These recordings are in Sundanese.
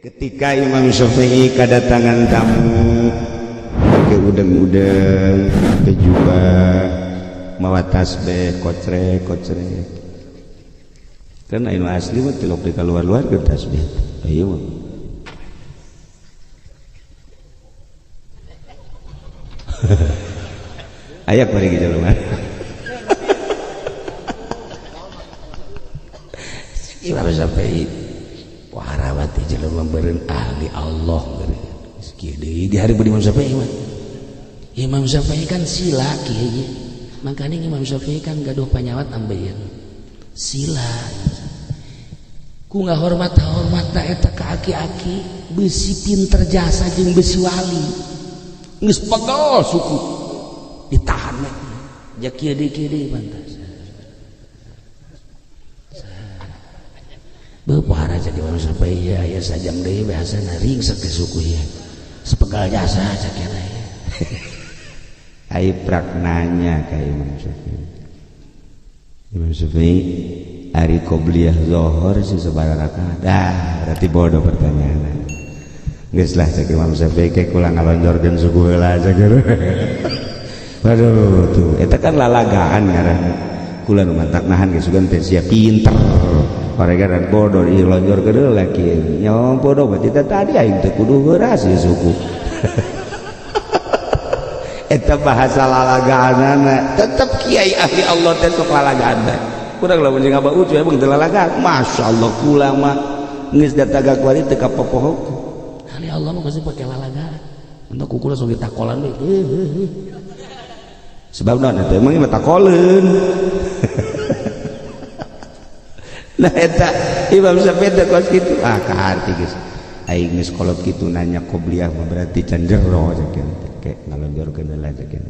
Ketika Imam Syafi'i kedatangan tamu pakai udeng-udeng, pakai jubah, mawa tasbih, kocrek. Kan anu asli mah tilok di keluar-luar ke tasbih. Ayo mah. Ayak bari gitu loh mah. Imam Syafi'i warawati jelema beureun ahli Allah kieu deui di hari Imam Syafi'i mah. Imam Syafi'i kan sila kieu. Makanya Imam Syafi'i kan gaduh panyawat ambeien. Sila. Ku ngahormat eta ka aki-aki besi pinter jasa jeung besi wali. Geus pegel suku. Ditahan we. Ja kieu deui pantas. Beupaara jadi Imam Syafi'i ya sajam deui biasana ringsek teh suku ieu. Sepegal jasa cakena ya. Ai praknanya ka Imam Syafi'i. Imam Syafi'i hari qobliyah zuhur si sabaraha rakaat. Berarti bodoh pertanyaan. Geus lah cek Imam Syafi'i ke kula ngalonjorkeun suku heula cakeur. Waduh tuh eta kan lalagaan ngaranna. Kula nu mantak nahan geus sugan teh sia pinter. Gara-gara bodoh dilonjor ke deula kieu. Nya bodoh berarti tadi aing teh kudu heuras ieu suku. Eta bahasa lalagaanna tetep kiai ahli Allah teh sok lalagaanna. Kurang lamun jeung Abah Ucu emang teu lalagaan. Masyaallah kula mah geus dataga kuari teu kapopoho. Ahli Allah mah geus pake lalagaan. Untuk kula sok ditakolan we. Sebab naon eta emang mah takoleun. Nah eta Imam Syafi'i teh kos kitu kaharti geus aing geus kolot kitu nanya qobliyah mah berarti can jero sakeun teh ngalonjorkeun heula sakeun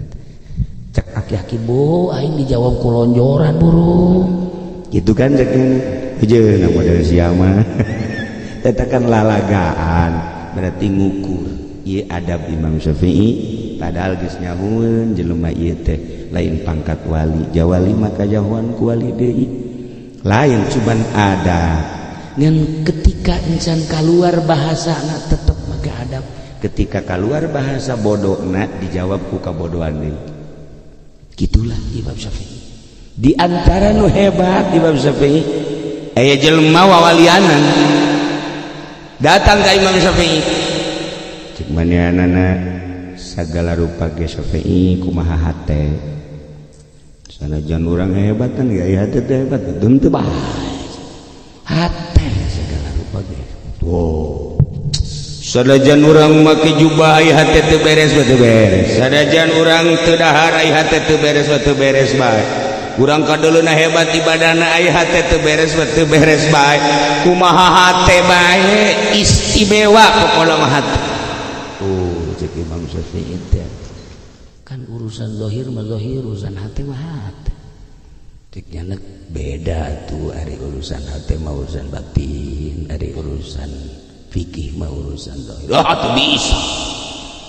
cek aki-aki bu aing dijawab ku lonjoran burung gitu kan sakeun heujeun model sia mah eta kan lalagaan berarti ngukur ieu adab Imam Syafi'i padahal geus nyahueun jelema ieu teh lain pangkat wali jawali maka jahuan ku wali deui lain cuman ada ngan ketika insan keluar bahasa na tetep make adab ketika keluar bahasa bodohna dijawab ku kabodohan deui gitulah Imam Syafi'i di antara nu hebat Imam Syafi'i aya jelema wawalianan datang ka Imam Syafi'i cek manehanana sagala rupa ge Syafi'i kumaha hate sanajan urang hebat kan gak hati teh hebat teu teu bae hate segala rupa ge wow sanajan urang make jubah ai hate teu beres teu beres sanajan urang teu dahar ai hate teu beres teu beres bae urang kadeuluna hebat ibadahna ai hate teu beres bae kumaha hate bae istimewa pokona mah hate cek Imam Syafi'i teh kan urusan zahir mah zahir urusan hati mah hati tiknya beda tuh ari urusan hati mah urusan batin ari urusan fikih mah urusan zahir tuh bisa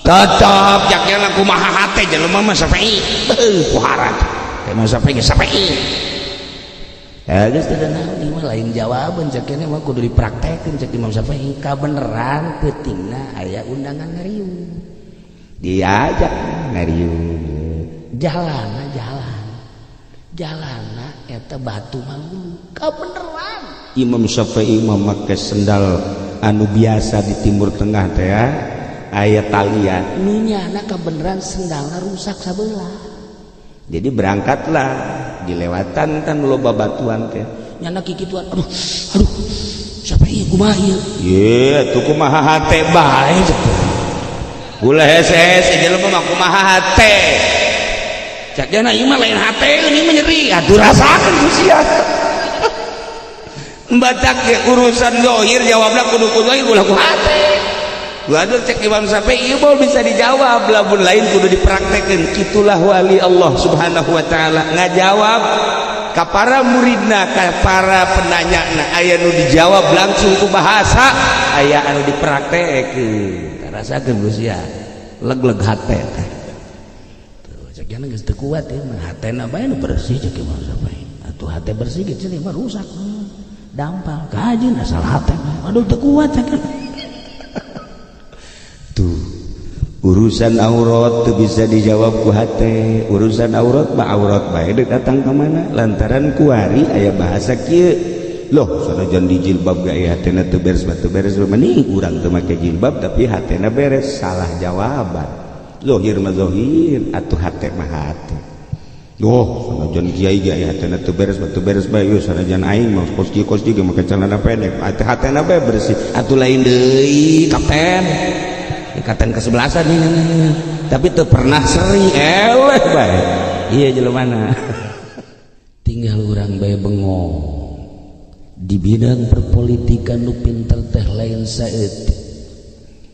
tetap jaknya kumaha hati jelema mah Syafi'i kuharat Imam Syafi'i ya geus teu naon ieu mah lain jawaban jaknya mah kudu dipraktekeun cek Imam Syafi'i kabeneran peutingna aya undangan ngariung diajak ngariung jalan eta batu mangulu kabeneran Imam Syafi'i mah make sendal anu biasa di Timur Tengah teh aya talian nu nyana kabeneran sendalna rusak sabelah jadi berangkatlah dilewatan kan loba batuan teh nyana kikituan aduh Syafi'i kumaha ieu ye tuh kumaha hate bae ulah heses jelema mah kumaha hate cakna ieu mah lain hate ini mah nyeri atuh rasakeun ku sia batak ge urusan zahir jawabna kudu ku zahir ulah ku hate waduh cek Imam Syafi'i ieu mah bisa dijawab lamun lain kudu dipraktekeun kitulah wali Allah Subhanahu wa taala ngajawab ka para muridna ka para penanyana aya nu dijawab langsung ku bahasa aya anu dipraktekeun rasakeun sia leg-leg hate teh tuh cekna geus teu kuat ieu mah hatena bae nu bersih cek Imam Syafi'i atuh hate bersih ge cenah mah rusak dampal kajian asal hate mah aduh teu kuat cekna urusan aurat tuh bisa dijawab ku hate. Urusan aurat mah aurat bae deuk datang ka mana lantaran kuari aya bahasa kieu loh sanajan di jilbab ge aya hatena teu beres mending urang teu make jilbab tapi hatena beres salah jawaban lohir mah zahir atuh hate mah hate oh sanajan kiai ge aya hatena teu beres bae yo sanajan aing mah kos kieu ge make celana pendek hatena bae bersih atuh lain deui kapten ikatan kesebelasan ini tapi teu pernah seri eleh bae ieu jelemana tinggal urang bae bengong di bidang perpolitikan nu pinter teh lain saeutik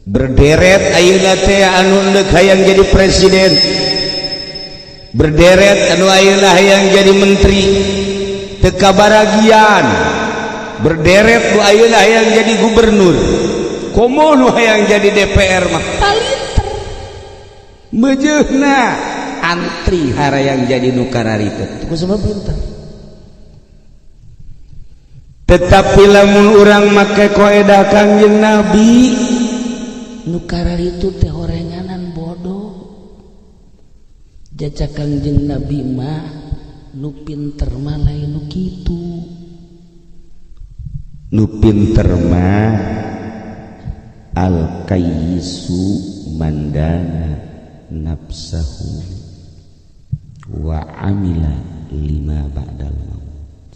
berderet ayeuna teh anu neuk hayang jadi presiden berderet anu ayeuna hayang jadi menteri teu kabaragian berderet nu ayeuna hayang jadi gubernur komo nu hayang jadi DPR mah palinter mejeuna antri harayang jadi nu karariteut kusuma pinter tetapi lamun urang make koedah Kangjeng Nabi nu kararitu teh horenganan bodoh jaca Kangjeng Nabi mah nu pinter mah lain nu kitu nu pinter mah al kayyisu mandana nafsahu wa amila lima ba'dal maut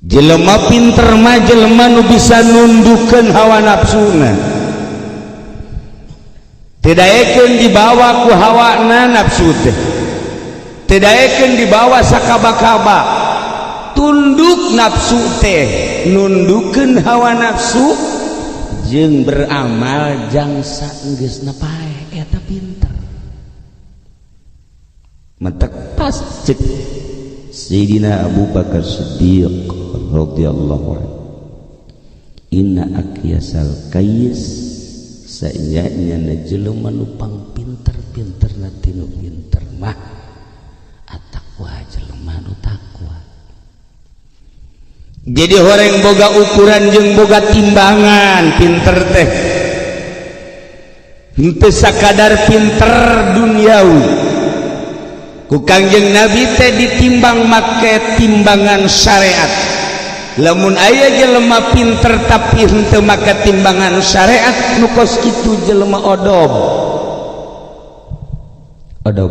jelema pinter mah jelema nu bisa nundukkeun hawa nafsuna teu daekeun dibawa ku hawana nafsu teh teu daekeun dibawa sakaba-kaba tunduk nafsu teh nundukkeun hawa nafsu jeung beramal jang saenggeusna pae eta pinter mentek pas cek Sayyidina Abu Bakar Siddiq radhiyallahu anhu inna akyasal kayyis saenyana jelema nu pang pinter-pinterna tinu pinter mah ataqwa jelema nu takwa jadi horeng boga ukuran jeung boga timbangan pinter teh henteu sakadar pinter duniawi ku Kangjeng Nabi teh ditimbang make timbangan syariat lamun aya jelema pinter tapi henteu make timbangan syariat nu kos kitu jelema odob bodoh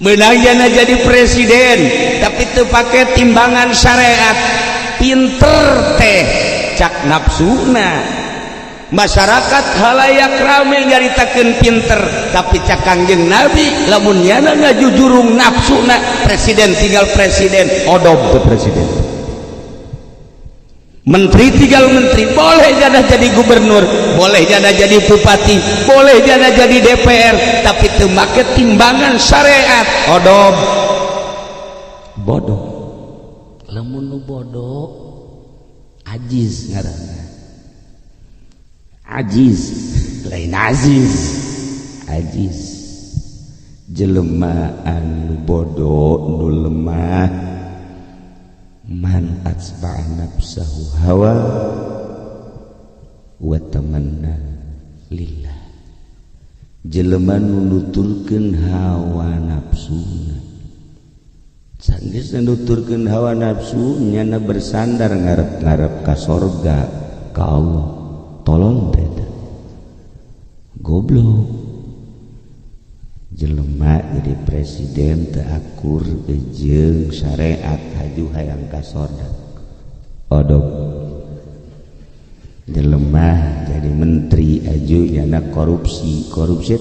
menang jana jadi presiden tapi teu pake timbangan syariat pinter teh cak nafsuna masyarakat halayak rame nyaritakeun pinter tapi cak Kangjeng Nabi lamun nyana ngajujurung nafsuna presiden tinggal presiden odob tuh presiden menteri tinggal menteri boleh jana jadi gubernur boleh jana jadi bupati boleh jana jadi DPR tapi teu make timbangan syariat odob bodoh lamun nu bodoh ajiz ngaranna ajiz lain aziz ajiz jelema anu bodoh nu lemah man atsba'a nafsahu hawa wa tamanna lillah jelema nu nuturkeun hawa nafsuna sanggeus nuturkeun hawa nafsu nyana bersandar ngarep-ngarep ka sorga ka Allah tolong teh goblok jelema jadi presiden teu akur jeung syariat haju hayang ka sorga odog jelema jadi menteri aju nyana korupsi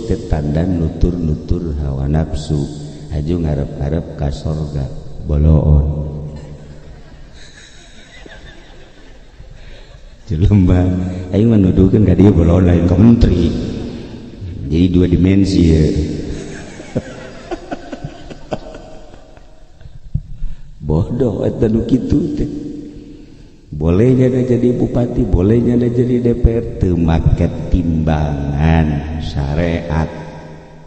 teh tanda nutur hawa nafsu aju ngarep-ngarep ka sorga boloon jelema aing mah nuduhkeun ka dieu boloon lain ka menteri jadi dua dimensi ya bodoh eta nu kitu teh boleh jadi bupati boleh jadi DPR teu make timbangan syariat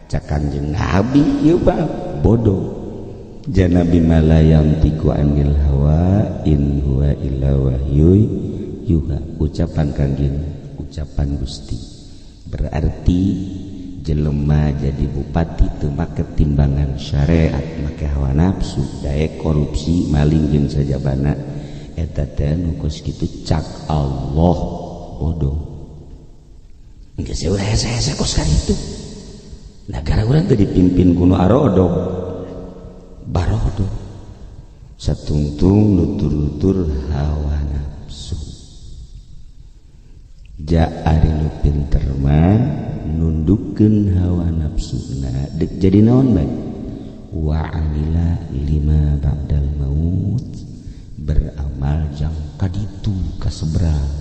cak Kanjeng Nabi ieu mah bodoh jana bimala yantiqu anil hawa in huwa illa wahyu yuha. Ucapan kanggin ucapan Gusti berarti jelema jadi bupati teu make timbangan syariat, make hawa nafsu, daek korupsi, maling jeung sajabana. Eta teh nu geus kitu cak Allah bodoh. Geus urang hese-hese kos ka ditu. Negara urang teh dipimpin ku nu arodo. Barodo. Satungtung nutur-nutur hawa nafsu. Ja ari nu pinter mah nundukkeun hawa nafsuna dek jadi naon bae. Wa amila lima ba'dal maut, beramal jang kaditu kaseberang,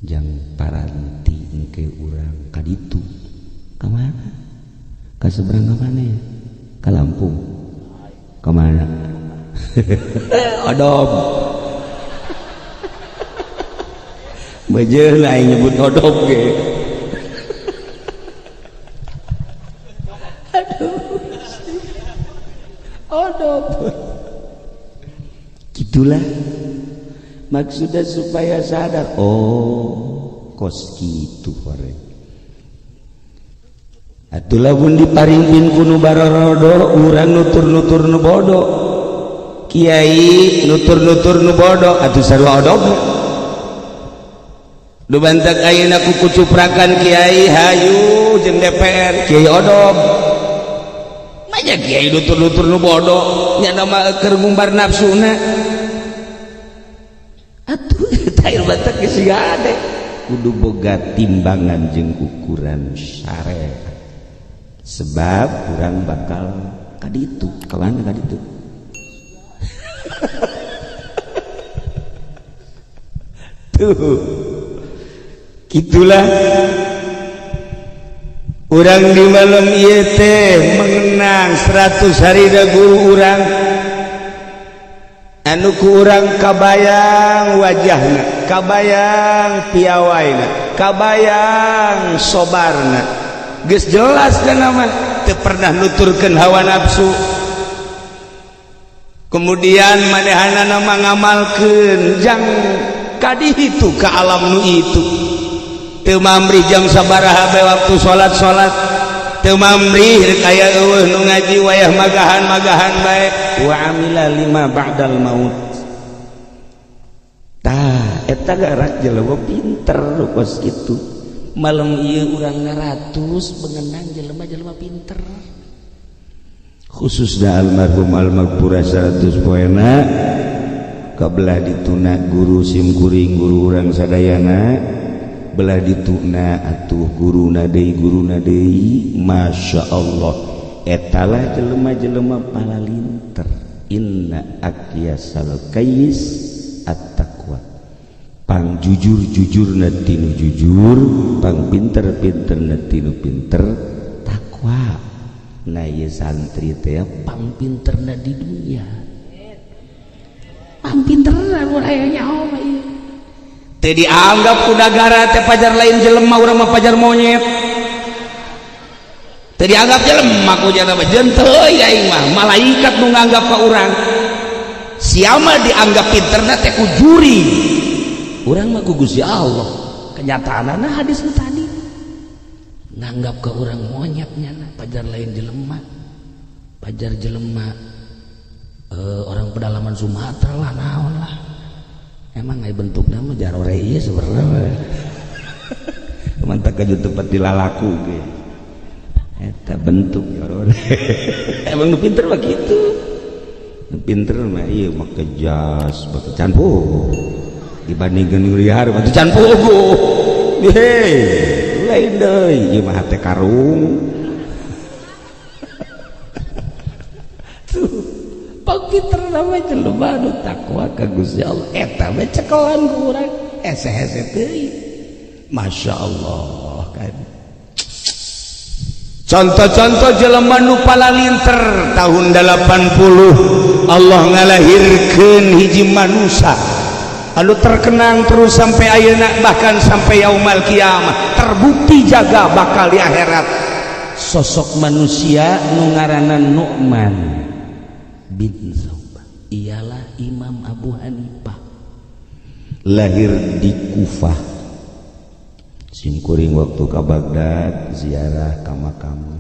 jang paranti engke urang kaditu ka mana? Kaseberang ka mana ya? Ka Lampung. Ka mana? Odom. Bejeul aing nyebut odom ge. Aduh. Odom. Gitulah maksudnya supaya sadar, oh kos kitu horeng. Atuh lamun diparingkeun ku nu barorodo urang nutur-nutur nu bodoh, kiai nutur-nutur nu bodoh atuh sarua odobna. Nu bantak ayeuna ku kucuprakan kiai hayu jeung DPR kiai odob. Manya kiai nutur-nutur nu bodoh nya nama keur ngumbar nafsuna. Atuh tayar batak geus gade kudu boga timbangan jeung ukuran syariat. Sebab urang bakal kaditu, ka mana kaditu? Tuh. Gitulah urang di malam ieu teh mengenang 100 hari da guru urang anu ku urang kabayang wajahna, kabayang piawaina, kabayang sobarna. Geus jelas kana mah teu pernah nuturkeun hawa nafsu. Kemudian manehana mah ngamalkeun jang kaditu ka alam nu itu. Teu mamrih jam sabaraha bae waktu salat-salat, teu mamrih rek aya eueuh nu ngaji wayah magahan-magahan bae. Wa amila lima ba'dal maut. Tah eta garak jelema pinter kos kitu. Malam ieu urang 100 bengenang jelema-jelema pinter. Khususna almarhum al-maghfurah 100 poena kabelah dituna guru simkuring guru urang sadayana, belah dituna atuh guruna deui masya Allah. Etalah jelema-jelema palalinter. Inna aqyasal qais at-taqwa. Pang jujur-jujur tinu jujur, pang pinter-pinter tinu pinter takwa. Nah ieu santri teh pang pinterna di dunia. Pang pinterna mun aya nyaho mah ieu. Teu dianggap ku nagara teh pajar lain jelema, urang mah pajar monyet. Teu dianggap jelema ku jana mah jenteu aing mah malaikat nu nganggap ka urang. Siapa dianggap pinterna teh ku juri. Urang mah ku Gusti Allah. Kenyataanna hadis nu tadi. Nganggap ke urang monyetnya pajar lain jelema. Pajar jelema orang pedalaman Sumatera lah naon lah. Emang aya bentukna mah jarore ieu sebenarnya. Mantap ka tempat dilalaku ge. Eta bentuk jarore. Emang nu pinter mah kitu. Nu pinter mah ieu make jas, make can poho. Dibandingkeun liar mah can poho. Hei, lain deui ieu mah teh karung. Pinter nama jelema nu takwa ka Gusti Allah eta mah cekelan ku urang hese-hese teuing. Masya Allah kan. Contoh-contoh jelema nu palalinter tahun 80 Allah ngalahirkeun hiji manusia anu terkenang terus sampai ayeuna bahkan sampai yaumul kiamah terbukti jaga bakal di akhirat. Sosok manusia nu ngaranna Nu'man bin Saubah. Ialah Imam Abu Hanifah. Lahir di Kufah. Simkuring waktu ke Baghdad ziarah ka makamna.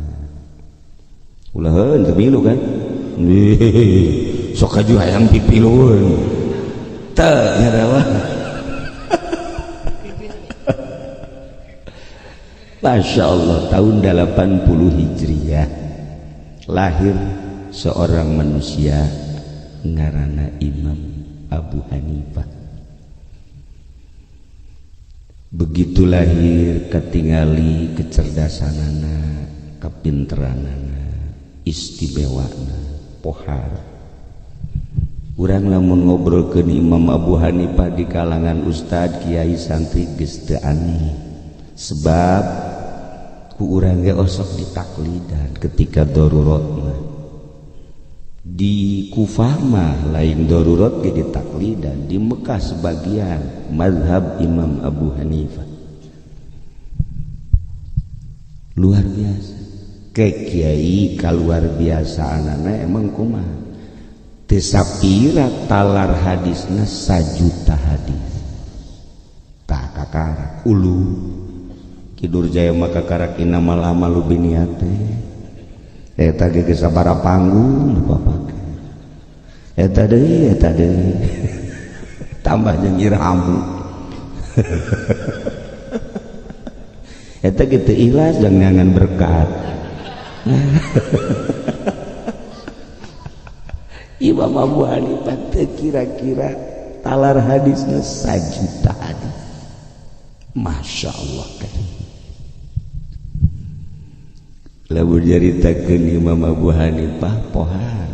Ulaheun teu milu kan? Sok aju hayang pipilueun. Teu nyarawa. Masya Allah, tahun 80 Hijriah lahir seorang manusia ngaranna Imam Abu Hanifah. Begitu lahir ketingali kecerdasanana, kepinteranana, istimewana, pohar. Urang lamun ngobrolkeun Imam Abu Hanifah di kalangan ustad, kiai, santri geus teu aneh. Sebab ku urang ge osok ditaklidan ketika darurat mah. Di Kufah mah lain darurat ge ditaklidan, di Mekah sebagian mazhab Imam Abu Hanifah. Luar biasa. Ke kiai kaluar biasa anana emang kumaha? Teu sapira talar hadisna 1 juta hadis. Tah kakara ulu Kidur Jaya maka karakina malama lu biniate eta ge geus sabaraha panggung dipapake eta deui tambah jeung irhamu eta ge teu ikhlas jeung ngangan berkat. Imam Abu Hanifah teu kira-kira talar hadisna 1 juta hadis. Masya Allah kan. Lamun jaritakeun Imam Abu Hanifah pohar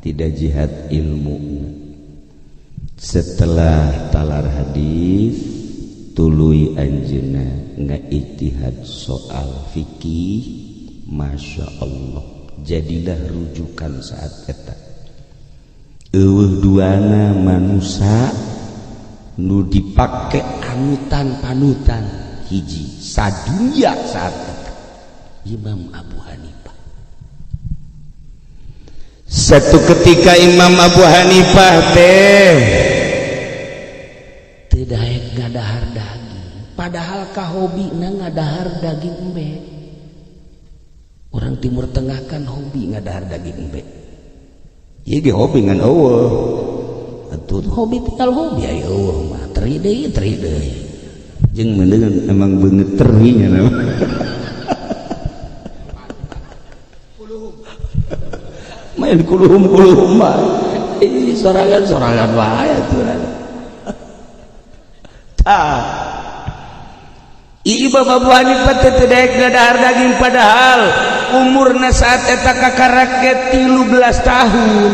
tidak jihad ilmu. Setelah talar hadis tuluy anjeunna ngaijtihad soal fikih, masya Allah jadilah rujukan saat eta. Eueuh duana manusia nu dipake anutan panutan hiji sadunya saat eta Imam Abu Hanifah. Satu ketika Imam Abu Hanifah teh daek ngadahar daging, padahal kahobina ngadahar daging embe. Orang Timur Tengah kan hobi ngadahar daging embe. Ieu ge hobi ngan eueuh. Atuh hobi tinggal hobi aya eueuh mah teri deui. Jeung mendeung emang beungeut teri nya nama. Main kuluhum mah. Ini sorangan wae aturan. Imam Abu Hanifah teh daek ngadahar daging padahal umurna saat eta kakarak ge 13 tahun.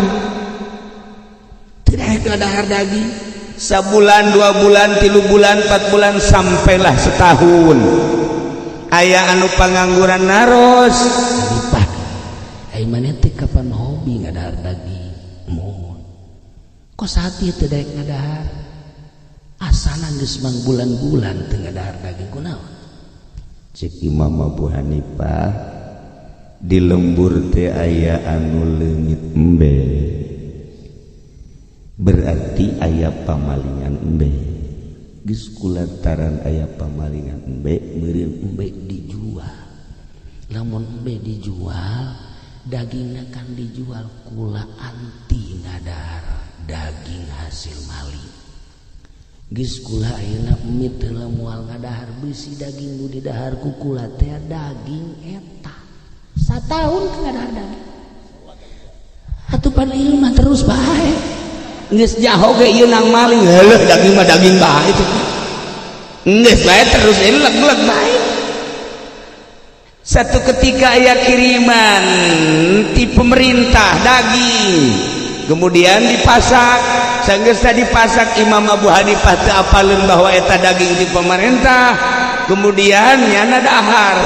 Teu daek ngadahar daging. Sabulan, 2 bulan, 3 bulan, 4 bulan sampailah setahun. Aya anu pangangguran naros. Hanifah. Ai maneh teh kapan hobi ngadahar daging? Mun. Kok saat ieu teu daek ngadahar? Asana geus mang bulan-bulan teu ngadahar daging kunaon? Cek Imam Abu Hanifah di lembur teh aya anu leungit embe. Berarti aya pamalingan embe. Geus kulantaran aya pamalingan embe, meureun embe dijual. Lamun embe dijual, dagingna kan dijual kula anti ngadahar daging hasil maling. Geus kula ayeuna emit heula moal ngadahar beusi daging nu didahar ku kula teh daging eta. Sataun ngadahar daging. Atuh pan ieu mah terus bae. Geus jaho ge ieu nang maling, heuh daging mah daging bae itu. Geus bae terus leg-leg bae. Satu ketika aya kiriman ti pemerintah daging, kemudian dipasak. Sanggeus dipasak Imam Abu Hanifah teu apaleun bahwa eta daging ti pemerintah, kemudian nyana dahar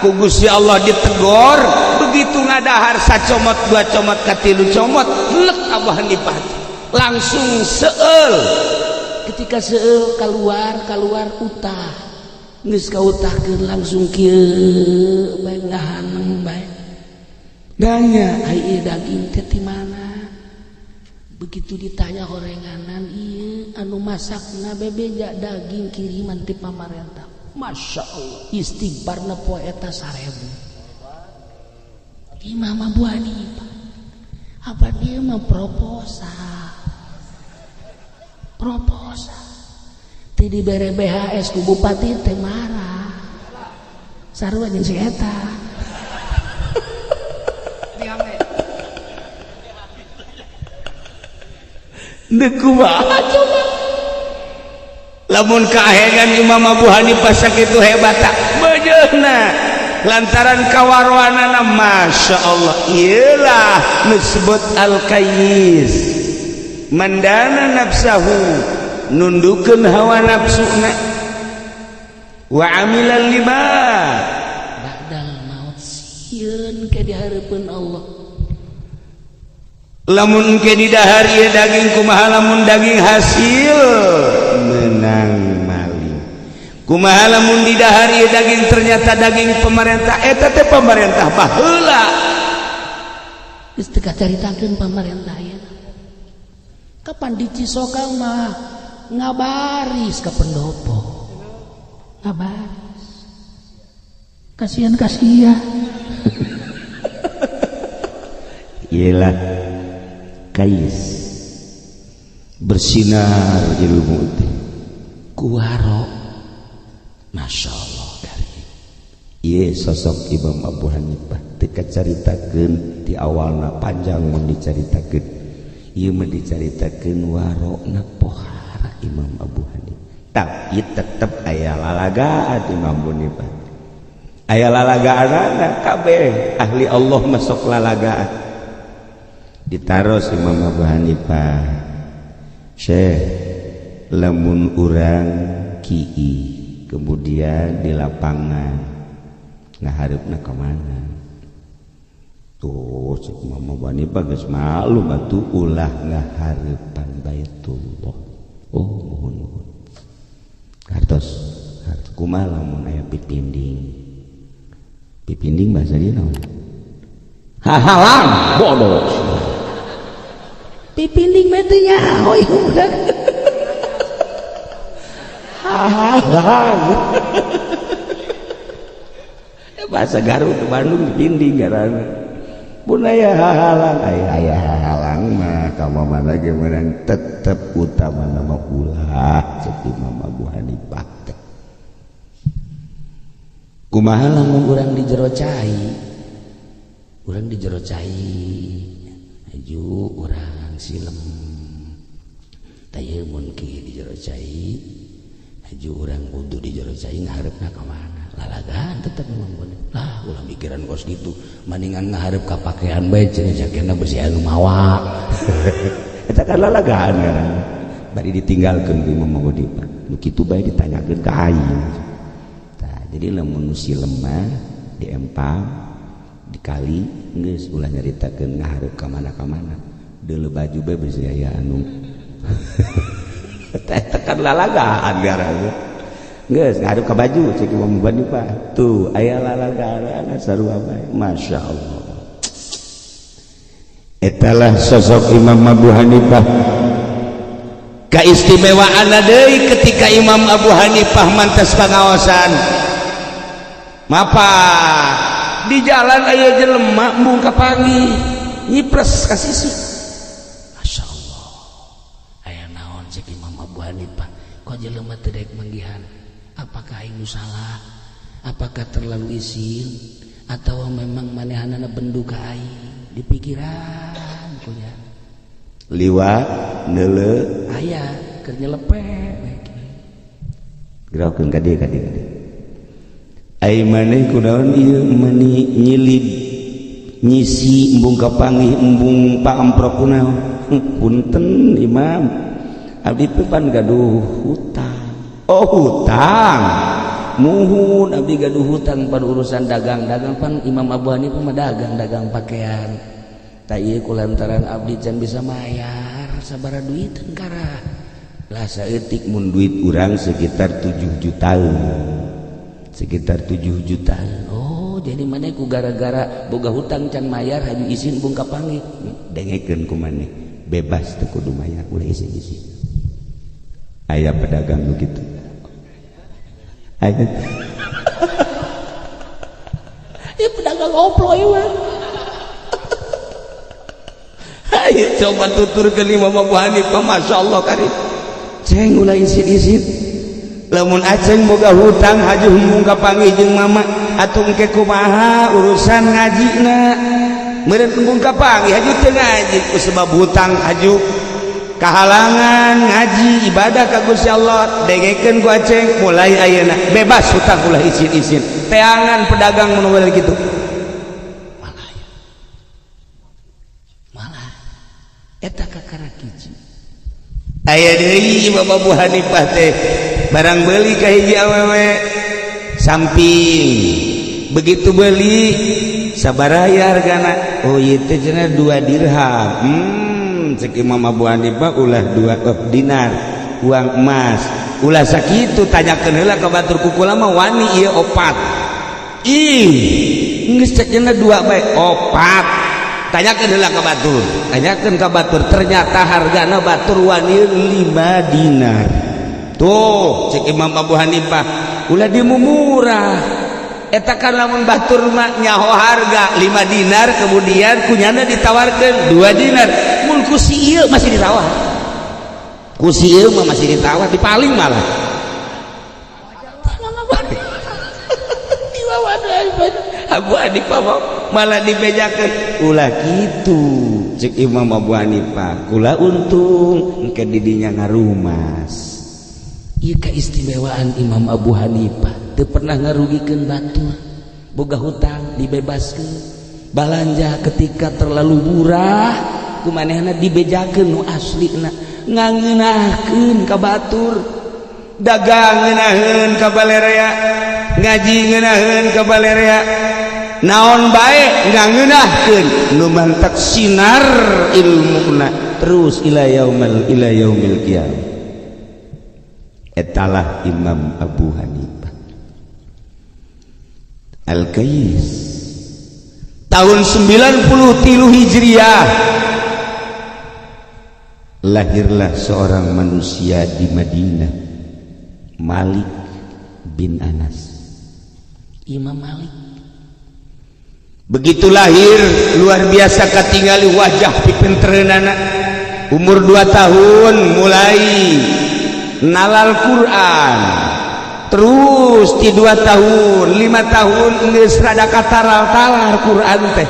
ku Gusti Allah ditegor, begitu ngadahar sacomot 2 comot ka 3 comot lek Abu Hanifah langsung seueul. Ketika seueul keluar utah, geus kautahkeun langsung kieu bae ngahaneng bae. Danya ai ieu daging teh ti mana? Begitu ditanya gorenganan, iya anu masakna bebeja daging kiriman ti pamarentah. Masya Allah, istighfarna poe eta 1000. Imam Abu Hanifah apa dia mah proposal ti dibere BHS ku bupati teh marah sarua jeung si eta deku coba lamun kahengan Imam Abu Hanifah sakitu hebata bejeuna lantaran kawarwanana Masya Allah iyalah disebut al-kayyis mandana nafsahu nundukeun hawa nafsuna wa amilal lima badal maut sieun ke dihareupeun Allah. Lamun ke di dahar ieu daging kumaha lamun daging hasil menang maling. Kumaha lamun di dahar ieu daging ternyata daging pemerintah eta teh pemerintah baheula. Geus teu kacaritakeun pemerintah ieu. Kapan di Cisokang mah ngabaris ka pendopo. Ngabaris. Kasihan. Iyalah kais bersinar ilmu teh kuwaro Masya Allah dari ieu sosok Imam Abu Hanifah teu kacaritakeun ti awalna panjang mun dicaritakeun ieu mah dicaritakeun warona pohara Imam Abu Hanifah tapi tetep aya lalagaan Imam Abu Hanifah aya lalagaanna kabeh ahli Allah masuk lalagaan ditaros Imam Abu Hanifah Syekh lamun urang ki'i kemudian di lapangan ngahareupna ka mana tuh Imam Abu Hanifah geus malu batu ulah ngahareupan Baitullah oh mohon kartos kumaha lamun aya pipinding bahasa dia naon hahalang bodoh pipinding metenya oi budak hahalang bahasa Garut Bandung pipinding garana pun aya hahalang aya hahalang mah kamana ge menang tetep utama nama ulah cek Imam Abu Hanifah teh kumaha lamun urang di jero cai aju urang silem tayeu mun ki di jero cai aju urang wudu di jero cai ngahareupna ka mana lalagaan tetep memang bener lah ulah mikiran kos gitu mendingan ngahareup ka pakaian bae cenah jakena besi anu mawa eta kan lalagaan kan bari ditinggalkeun ku Imam Abu Hanifah nu kitu bae ditanyakeun ka aing tah jadi lamun silem mah diempang dikali geus ulah nyaritakeun ngahareup ka mana deuleu baju bae besi aya anu eta kan lalagaan garana geus ngahareup ka baju cek Imam Abu Hanifah tuh aya lalagaan sarua bae Masya Allah etalah sosok Imam Abu Hanifah kaistimewaanna deui ketika Imam Abu Hanifah mantas pangaosan mapa di jalan aya jelema embung ka pangi nyipres ka sisi Masya Allah aya naon cek Imam Abu Hanifah kok jelema teu daek manggihan apakah aing salah apakah terlalu isin atau memang manehanana bendu ka aing di pikiran kunya liwat neuleu aya keur nyelepet gerakeun ka dieu ai maneh kunaon ieu mani nyilid nyisi embung ka panggih embung paamprok kunaon punten Imam abdi teh pan gaduh hutang oh hutang muhun abdi gaduh hutang pan urusan dagang pan Imam Abu Hanifah mah dagang pakaian ta ieu kulantaran abdi can bisa mayar sabaraha duiteun kara lah saeutik mun duit urang sekitar 7 jutaan oh jadi maneh ku gara-gara boga hutang can mayar haju isin bung ka panggih dengekeun ku maneh bebas teu kudu mayar ulah isi-isi aya pedagang begitu aya pedagang oploy we ayo coba tuturkeun Imam Abu Hanifah masyaallah karim ceng ulah isin-isin lamun aceng boga hutang haju hiung ka panggih jeung mama atuh engke kumaha urusan ngajina meureun embung ka panggih haju teu ngaji ku sebab hutang haju kahalangan ngaji ibadah ka Gusti Allah dengekeun ku aceng mulai ayeuna bebas hutang ulah isin-isin teangan pedagang mun model kitu malah eta kakara kiji aya deui Imam Abu Hanifah teh barang beli ka hiji awewe samping begitu beli sabaraha hargana oh ieu teh cenah 2 dirham cek Imam Abu Hanifah ulah 2 dinar uang emas ulah sakitu tanyakeun heula ka batur kukula mah wani ieu 4 geus cek cenah 2 bae 4 tanyakeun heula ka batur tanyakeun ka batur ternyata hargana batur wani 5 dinar tuh cek Imam Abu Hanifah ulah dimu murah eta kan lamun batur mah nyaho harga 5 dinar kemudian kunyana ditawarkeun 2 dinar mun ku si ieu masih ditawar ku si ieu mah masih ditawar dipaling malah Abu Hanifah malah dibejakeun ulah kitu cek Imam Abu Hanifah kula untung engke didinya ngarumas ieu keistimewaan Imam Abu Hanifah teu pernah ngarugikeun batur boga hutang dibebaskeun balanja ketika terlalu murah kumanehna dibejakeun nu aslina ngangeunahkeun ka batur dagang ngeunaheun ka balerea ngaji ngeunaheun ka balerea naon bae ngangeunahkeun nu mantak sinar ilmuna terus ila yaumil qiyamah etalah Imam Abu Hanifah Al-Qais tahun 93 Hijriah lahirlah seorang manusia di Madinah Malik bin Anas Imam Malik begitu lahir luar biasa katingali wajah pipentreunana umur 2 tahun mulai nalal Quran terus di 2 tahun 5 tahun geus rada kataral-talar Quran teh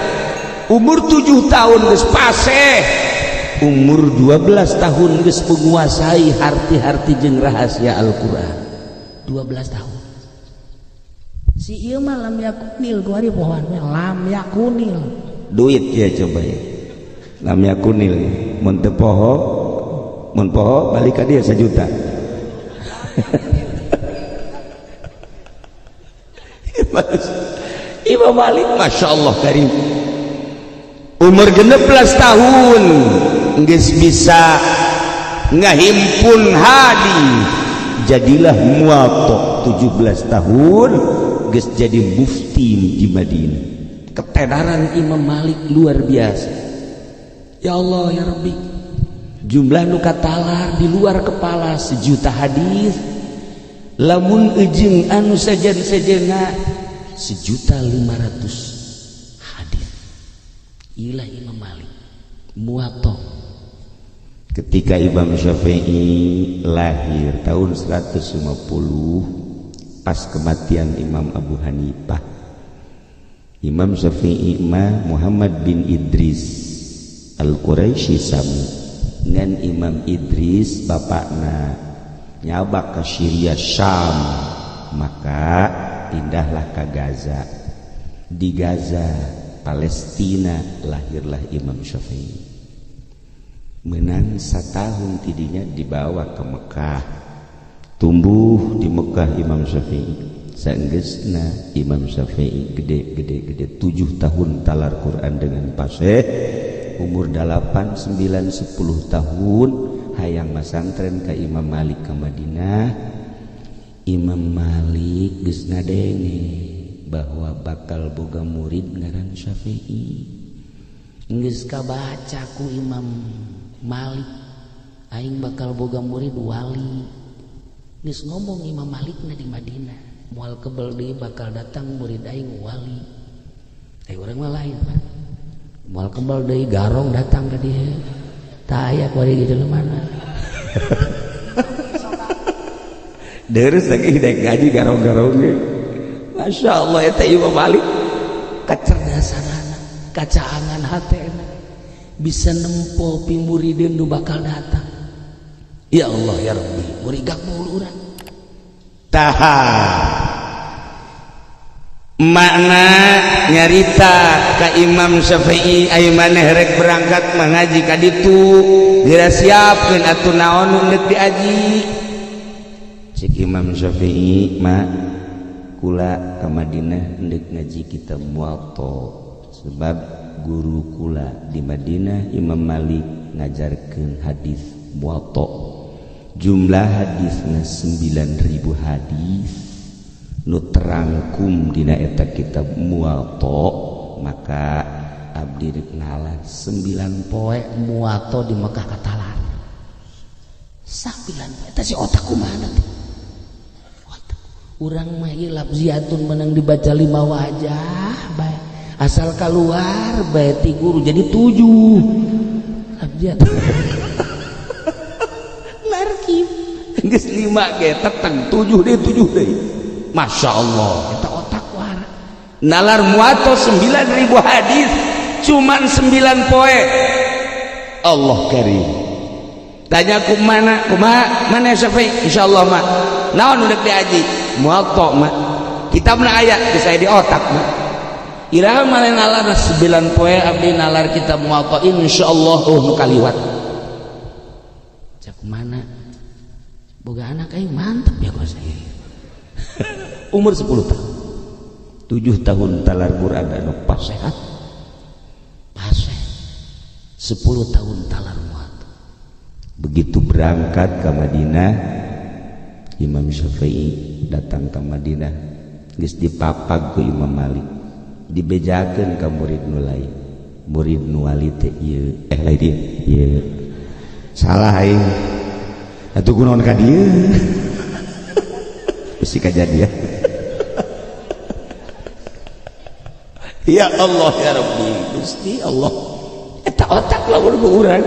umur 7 tahun geus paseh umur 12 tahun geus menguasai harti-harti jeung rahasia Al-Quran 12 tahun si ieu mah lam yakunil ku ari pohonnya lam yakunil duit ya coba ya lam yakunil mun teu poho mun poho balik ka dia 1 juta Imam Malik Masya Allah karim umur 16 tahun geus bisa ngahimpun hadis jadilah muwatta 17 tahun geus jadi mufti di Madinah ketenaran Imam Malik luar biasa ya Allah ya Rabbi jumlah nu katalar di luar kepala 1 juta hadis lamun ujung anu sajen-sajena 1.500.000 hadis ilah Imam Malik muwatta ketika Imam Syafi'i lahir tahun 150 pas kematian Imam Abu Hanifah Imam Syafi'i mah Muhammad bin Idris Al-Quraisy Sami ngan Imam Idris bapakna nyabak ke Syria Syam maka pindahlah ke Gaza di Gaza Palestina lahirlah Imam Syafi'i menang 1 tahun tidinya dibawa ke Mekah tumbuh di Mekah Imam Syafi'i saenggeusna Imam Syafi'i gede 7 tahun talar Quran dengan fasih umur 8, 9, 10 tahun hayang masantren ke Imam Malik ke Madinah Imam Malik geus ngadenge bahwa bakal boga murid ngaran Syafi'i geus kabaca ku Imam Malik aing bakal boga murid wali. Geus ngomong Imam Malikna di Madinah, moal kebel deui bakal datang murid aing wali. Urang mah lain, Pak. Moal kebel deui garong datang ka dieu. Tah aya ku di jelema mana. Deres lagi dek ngaji garong-garongnya. Masya Allah eta Imam Malik Kecerdasanana, kacaangan hatena bisa nempo pi muridin nu bakal datang. Ya Allah ya Rabbi, murigak mulu urang. Taha makna nyarita ka Imam Syafi'i aya maneh rek berangkat mengaji ka ditu dirasiapkeun atuh naon nu deuk diaji. Cik Imam Syafi'i mah kula ka Madinah hendak ngaji kitab Muwatta sebab guru kula di Madinah Imam Malik ngajarkeun hadis Muwatta. Jumlah hadisna 9.000 hadis nu terangkum dina eta kitab Muwatta, maka abdi rek ngalah 9 poe Muwatta di Mekah katalan. 9 poe eta si otak kumaha teh? Urang mah ieu labziatun menang dibaca 5 wajah bae. Asal keluar bae ti guru jadi 7. Labziatun. Narkib. Geus 5 ge teteng 7 deui. Masya Allah eta otak wara. Nalar Muwatta 9.000 hadis cuman 9 poe. Allah karim. Tanya kumaha mana Syafi'i insyaallah mah. Naon udah diaji Muwatta mah kitabna aya geus aya di otak mah. Iraha malen nalar 9 poe abdi nalar kitab Muwatta insyaallah nu kaliwat. Cak mana boga anak aing mantep ya kos ieu. Umur 10 tahun 7 tahun talar Quran anu pas sehat pas 10 tahun talar Muwatta. Begitu berangkat ke Madinah Imam Syafi'i datang ke Madinah geus dipapag ku Imam Malik dibejakeun ka murid nu lain. Murid nu wali teh ieu lain ieu. Ieu salah aing atuh kunaon ka dieu. Mesti kejadian. Ya Allah ya Rabbi Gusti Allah eta otak lamun ku urang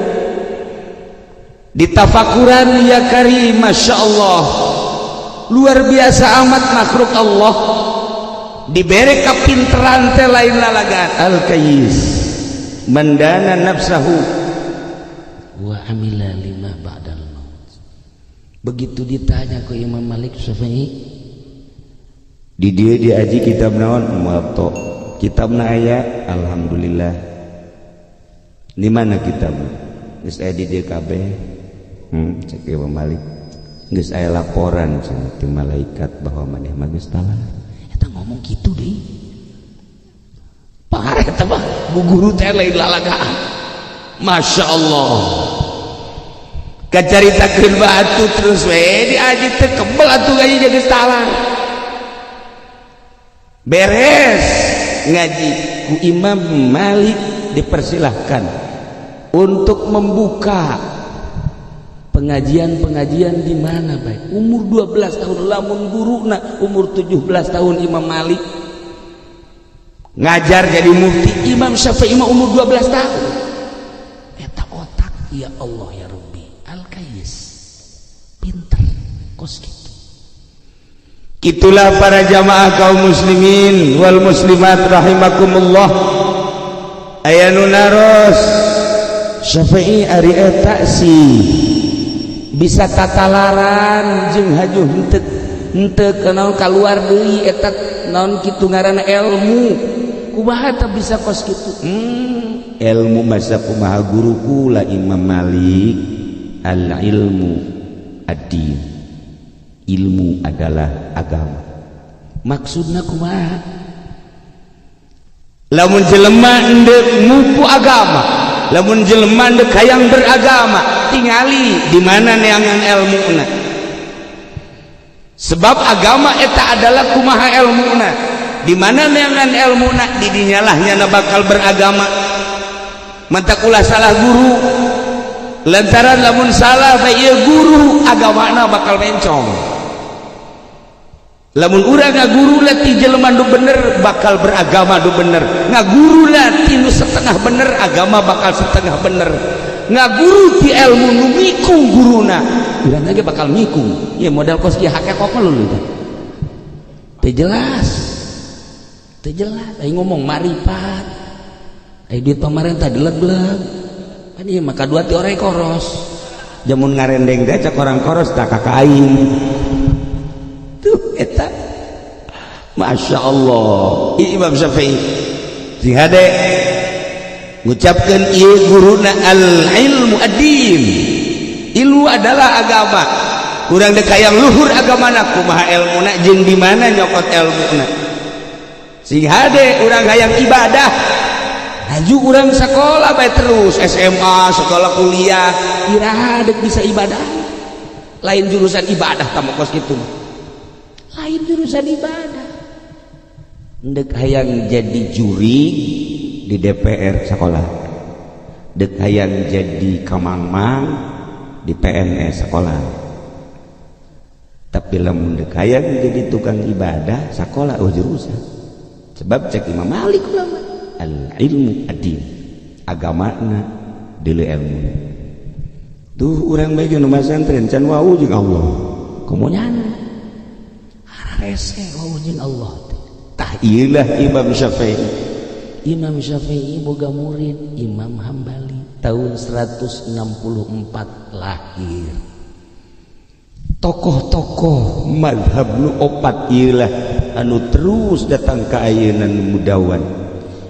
ditafakuran ya karim. Masya Allah luar biasa amat makhluk Allah dibere kapinteran teh lain lalagan. Al-Kayyis mandana nafsahu wa amila lima ba'dal maut. Begitu ditanya ke Imam Malik Syafi'i di dia diaji kitab naon Muwatta kitabna aya alhamdulillah. Di mana kitabna geus aya di dieu kabeh. Cek Imam Malik geus aya laporan cenah ti malaikat bahwa maneh mah geus talar. Eta ngomong kitu deui. Parah eta mah bu guru teh lain lalagaan. Masya Allah. Kacaritakeun batu terus we diaji teh kebel atuh gaji jadi talar. Beres ngaji ku Imam Malik dipersilahkan untuk membuka pengajian-pengajian di mana baik. Umur 12 tahun lamun guruna umur 17 tahun Imam Malik ngajar jadi mufti. Imam Syafi'i mah umur 12 tahun. Eta otak ya Allah ya Rabbi Al-Kayyis pintar kos kitu. Itulah para jamaah kaum muslimin wal muslimat rahimakumullah. Aya nu naros Syafi'i ari eta sih bisa tatalaran jeung hajuh henteu naon kaluar deui eta naon kitu ngaranna ilmu. Kumaha teh bisa kos kitu? Ilmu masa kumaha guru kula Imam Malik al ilmu ad-din. Ilmu adalah agama. Maksudna kumaha? Lamun jelema endek ngupu agama, lamun jelema endek hayang beragama, tingali di mana neangan ilmuna. Sebab agama eta adalah kumaha ilmuna. Di mana neangan ilmuna di dinyalah nyana bakal beragama. Manta kula salah guru lantaran lamun salah bae guru agamana bakal mencong. Lamun urang ngaguru lah ti jelema nu bener bakal beragama nu bener, ngaguru lah ti nu setengah bener agama bakal setengah bener, ngaguru ti ilmu nu mikung guruna urang ge bakal mikung. Ieu modal kos kieu hakekok mah luluh teh jelas ai ngomong marifat ai duit pamarentah deleg-deleg kan ieu maka dua ti orek koros jamun ngarendeng teh cak orang koros tak ka aing tuh eta Masya Allah. Imam Syafi'i sing hade ngucapkeun ieu guruna al ilmu ad-din, ilmu adalah agama. Urang dek hayang luhur agamana kumaha ilmuna jeung di mana nyokot ilmuna. Sing hade urang hayang ibadah aju urang sakola bae terus SMA sekolah kuliah iraha dek bisa ibadah lain jurusan ibadah tamu kos kitu lain jurusan ibadah dek hayang jadi juri di DPR sekolah, dek hayang jadi kamangmang di PNS sekolah, tapi lamun dek hayang jadi tukang ibadah sekolah jurusan. Sebab cek Imam Malik ulama al ilmu ad-din, agamana deuleu ilmu. Tuh urang bae nu masantren can wau jeung Allah. Komo nyana. Rese wau jeung Allah. Tah ieulah Imam Syafi'i. Imam Syafi'i boga murid Imam Hambali tahun 164 lahir. Tokoh-tokoh mazhab nu opat ieulah anu terus datang ka ayeuna nu mudawan.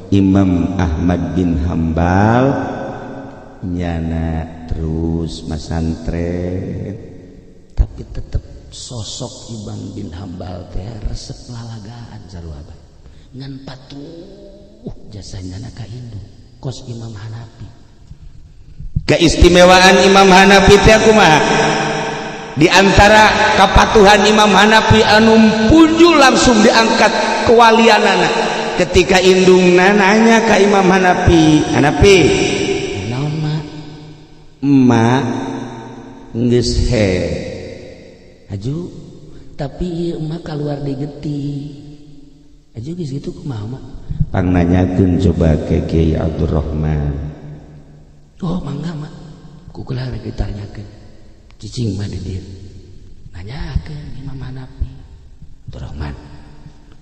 Imam Ahmad bin Hambal nyana terus masantren tapi tetep sosok Imam bin Hambal teh resep lalagaan sarua bae ngan patuh jasanya ka indung kos Imam Hanafi. Keistimewaan Imam Hanafi teh kumaha? Di antara kapatuhan Imam Hanafi anu punjul langsung diangkat kewalianana ketika indungna nanya ka Imam Hanafi, Hanafi naon mak geus he aju tapi emak keluar di geti aju geus kitu kumaha mak pang nanyakeun coba ke Kiai Abdurrahman. Oh mangga mak kukulah rek ditanyakeun cicing mah di dieu nanyakeun Imam Hanafi Abdurrahman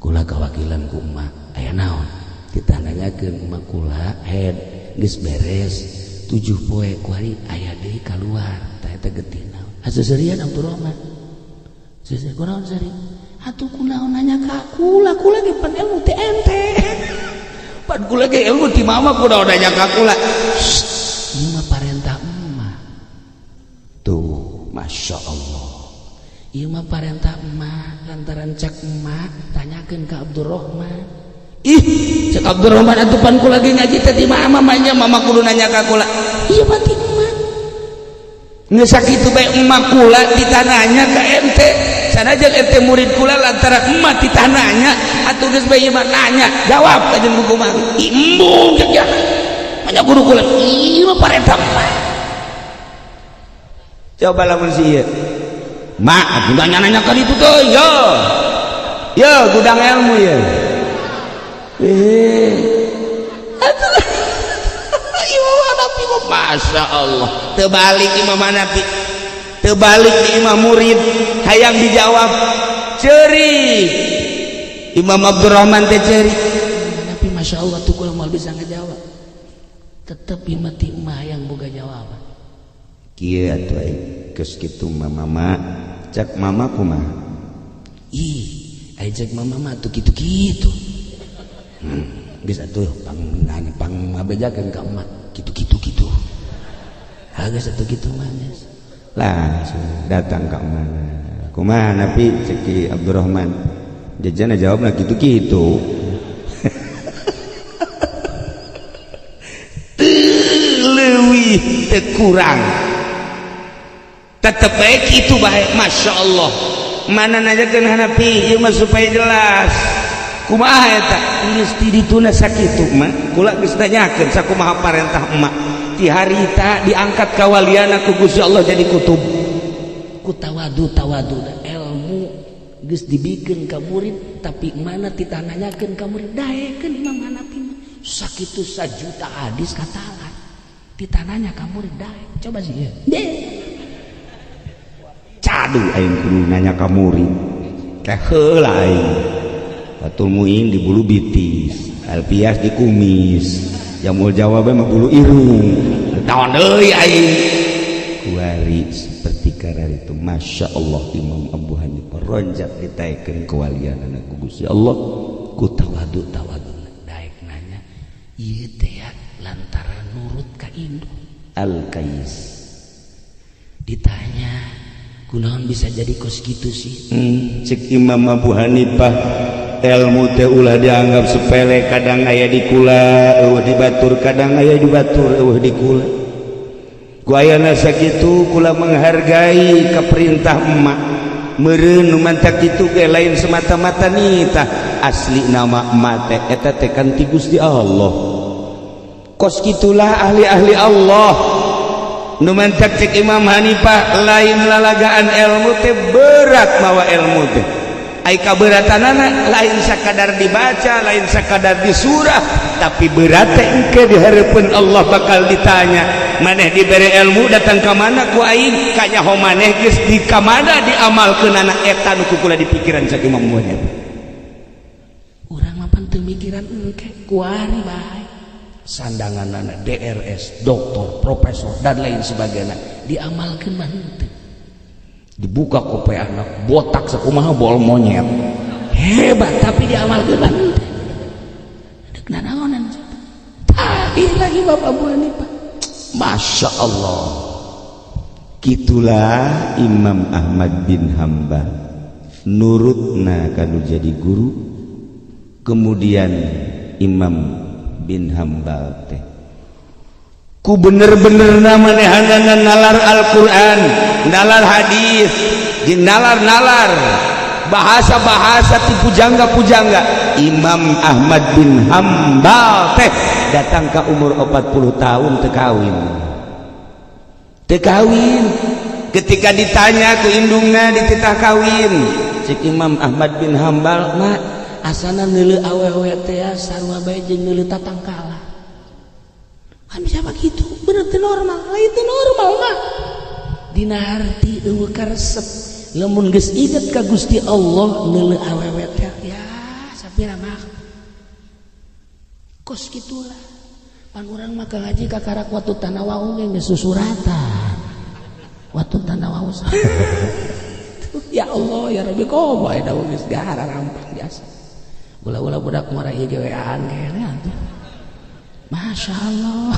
kula kawakilan ku emak aya naon kita nanyakeun emak kula head geus beres 7 poe ku hari aya deui kaluar tah eta getih naon aseserian Abdurrahman seseh kunaon sari atuh kunaon nanya ka kula ge pan ilmu teh ente pan kula ge ilmu ti mama kunaon nanya ka kula ieu mah parentah emak tuh Masya Allah ieu mah parentah emak lantaran cek emak tanyakeun ka Abdurrahman ih cek Abdurrahman atuh pan kula ge ngaji teh ti mama manya mama kudu nanya ka kula ieu mah ti emak geus sakitu bae emak kula ditananya ka ente sanajan ente murid kula lantaran emak ditananya atuh geus bae ieu mah nanya jawab ka jeung buku mah embung cek ya manya guru kula ieu mah parentah emak coba lamun si ieu mak atuh nanya ka ditu teh yo gudang ilmu ya atuh Imam Hanafi Masya Allah terbalik Imam Hanafi terbalik di imam murid hayang dijawab ceri Imam Abdurrahman teh ceri Hanafi Masya Allah tuh kula moal bisa ngejawab tetep imah ti imah hayang boga jawaban kieu atuh ai geus kitu mama cek mama kumaha ih ai cek mama mah tuh kitu-kitu geus atuh pang ngabejakeun ka emak kitu geus atuh kitu mah langsung datang ka emak kumaha Nabi cek Abdurrahman jajana jawabna kitu-kitu leuwih teu kurang tetep baik itu baik Masya Allah mana nanyakeun Hanafi ieu mah supaya jelas kumaha eta geus ti dituna sakitu mah kula geus tanyakeun sakumaha parentah emak ti harita diangkat kawaliana ku Gusti Allah jadi kutub ku tawadu ilmu geus dibikeun ka murid tapi mana ditanyakeun ka murid daekeun Imam Hanafi sakitu sajuta hadis katalan ditananya ka murid dae coba sih ya cadu aing kudu nanya ka murid teh heula aing Fathul Muin di bulu bitis Alfias di kumis Jamul Jawab mah bulu irung tahun deui aing kuari seperti karar itu Masya Allah Imam Abu Hanifah ronjak ditaikeun kewalian ku Gusti Allah ku tawadu daek nanya ieu teh lantaran nurut ka induk Al-Kais ditanya kunaon bisa jadi kos gitu sih cek Imam Abu Hanifah ilmu teh ulah dianggap sepele kadang aya di kula eueuh di batur kadang aya di batur eueuh di kula ku ayana sakitu kula menghargai ka perintah emak meureun nu mantak kitu ge lain semata-mata nitah asli nama emak teh eta teh kan ti Gusti Allah kos kitulah ahli-ahli Allah nu mantak cek Imam Hanifah lain lalagaan ilmu teh berat mawa ilmu teh ai kaberatanana lain sakadar dibaca lain sakadar disurah tapi berat teh engke di hareupeun Allah bakal ditanya maneh dibere ilmu datang ka mana ku aing ka nyaho maneh geus di ka mana diamalkeun anak eta nu kula di pikiran cek Imam Hanifah urang mah pan teu mikiran engke kuari bae sandanganana DRS doktor profesor dan lain sebagainya diamalkeun mah henteu dibuka kope anak botak sakumaha bol monyet hebat tapi diamalkeun mah henteu deuk nanaonan lagi Bapak Abu Hanifah Masya Allah gitulah Imam Ahmad bin Hanbal nurutna kanu jadi guru kemudian Imam bin Hanbal teh ku bener-bener manehanana nalar Al-Quran nalar hadis jeung nalar bahasa-bahasa ti pujangga-pujangga Imam Ahmad bin Hanbal teh datang ke umur 40 tahun teu kawin ketika ditanya ku indungna dititah kawin cik Imam Ahmad bin Hanbal mak asana neuleuh awewe teh sarua bae jeung neuleuh tatangkala kan bisa begitu bener teu normal lain teu normal mah dina harti eueuh karesep lamun geus inget ka Gusti Allah neuleuh awewe teh ya sapira mah kos kitulah pan urang mah ngaji ka karak watu tanawau ge geus susuratan watu tanawau ya Allah ya Rabbi kok bae da geus gahara rampang biasa ulah-ulah budak mah ieu ge weaan kene atuh Masya Allah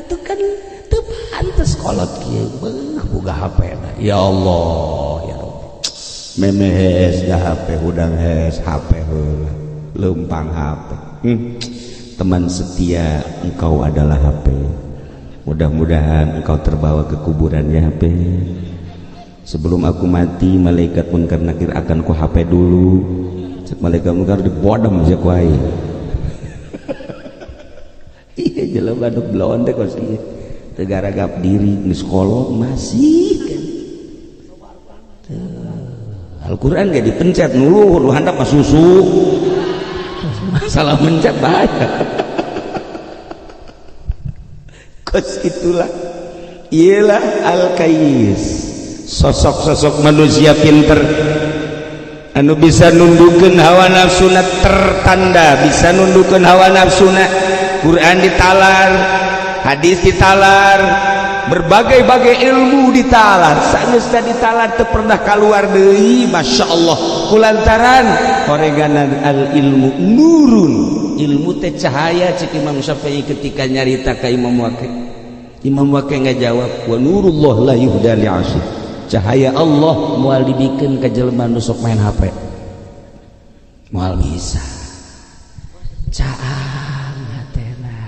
atuh kan teu pantes kolot kieu boga HP ya Allah ya Rabbi memehes da HP hudang hes HP heula leumpang HP teman setia engkau adalah HP mudah-mudahan engkau terbawa ke kuburan ya HP sebelum aku mati malaikat munkar nakir akan ku HP dulu cek malaikat munkar dibodem cek wae iya jelema nu belon teh kos ieu teu garagap diri geus kolot masih kan Al-Quran gak dipencet nuluhur lu handap mah susu salah mencet bahaya kos itulah ialah Al-Kais sosok-sosok manusia pinter anu bisa nundukeun hawa nafsuna tertanda bisa nundukeun hawa nafsuna Quran ditalar hadis ditalar berbagai-bagai ilmu ditalar sageusna ditalar teu pernah kaluar deui Masya Allah kulantaran horeganan al ilmu nurun ilmu teh cahaya cik Imam Syafi'i ketika nyarita ka Imam Waqi ngajawab wa nurullah la yuhda li 'asy cahaya Allah moal dibikeun ka jelema nu sok main HP moal bisa caang hatena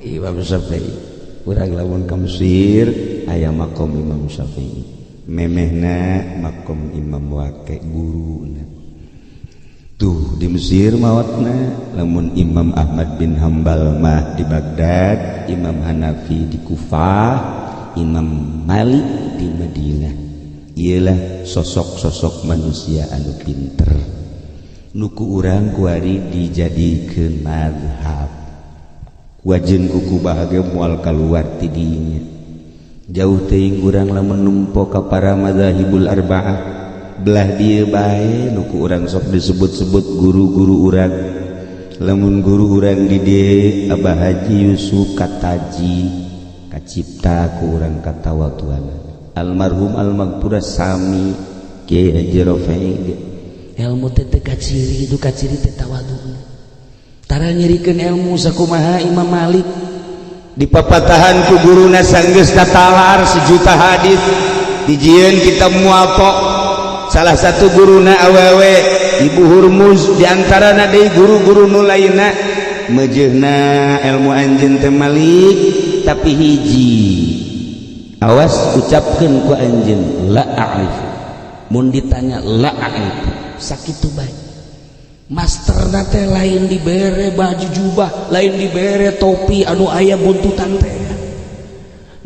Imam Syafi'i urang lamun ka Mesir aya makom Imam Syafi'i memehna makom Imam Waqi guruna tuh di Mesir mautna, lamun Imam Ahmad bin Hambal mah di Baghdad, Imam Hanafi di Kufah, Imam Malik di Madinah. Ialah sosok-sosok manusia anu pinter nuku urang kuari dijadikeun mazhab wajeun kuku bahagia moal kaluar ti dinya. Jauh teuing urang lamun numpo ka para mazhabul arba'ah belah dieu bae nuku urang sok disebut-sebut guru-guru urang. Lamun guru urang di dieu Abah Haji Yusuf Kataji kacipta ku urang katawa tuana almarhum almaghfurah sami Kiai Haji Rafi'i. Ilmu teh kaciri itu kaciri teh tawadhu. Tara nyerikeun ilmu sakumaha Imam Malik dipapatahan ku guruna sanggeus tatalar sejuta hadis dijieun kitab Muwatta. Salah satu guruna awewe Ibu Hurmuz diantarana deui guru-guru nu lainna meujeunna ilmu anjeun teh Malik tapi hiji awas ucapkeun ku anjeun la a'rif. Mun ditanya la a'rif sakitu bae masterna teh lain dibere baju jubah, lain dibere topi anu aya buntutan teh.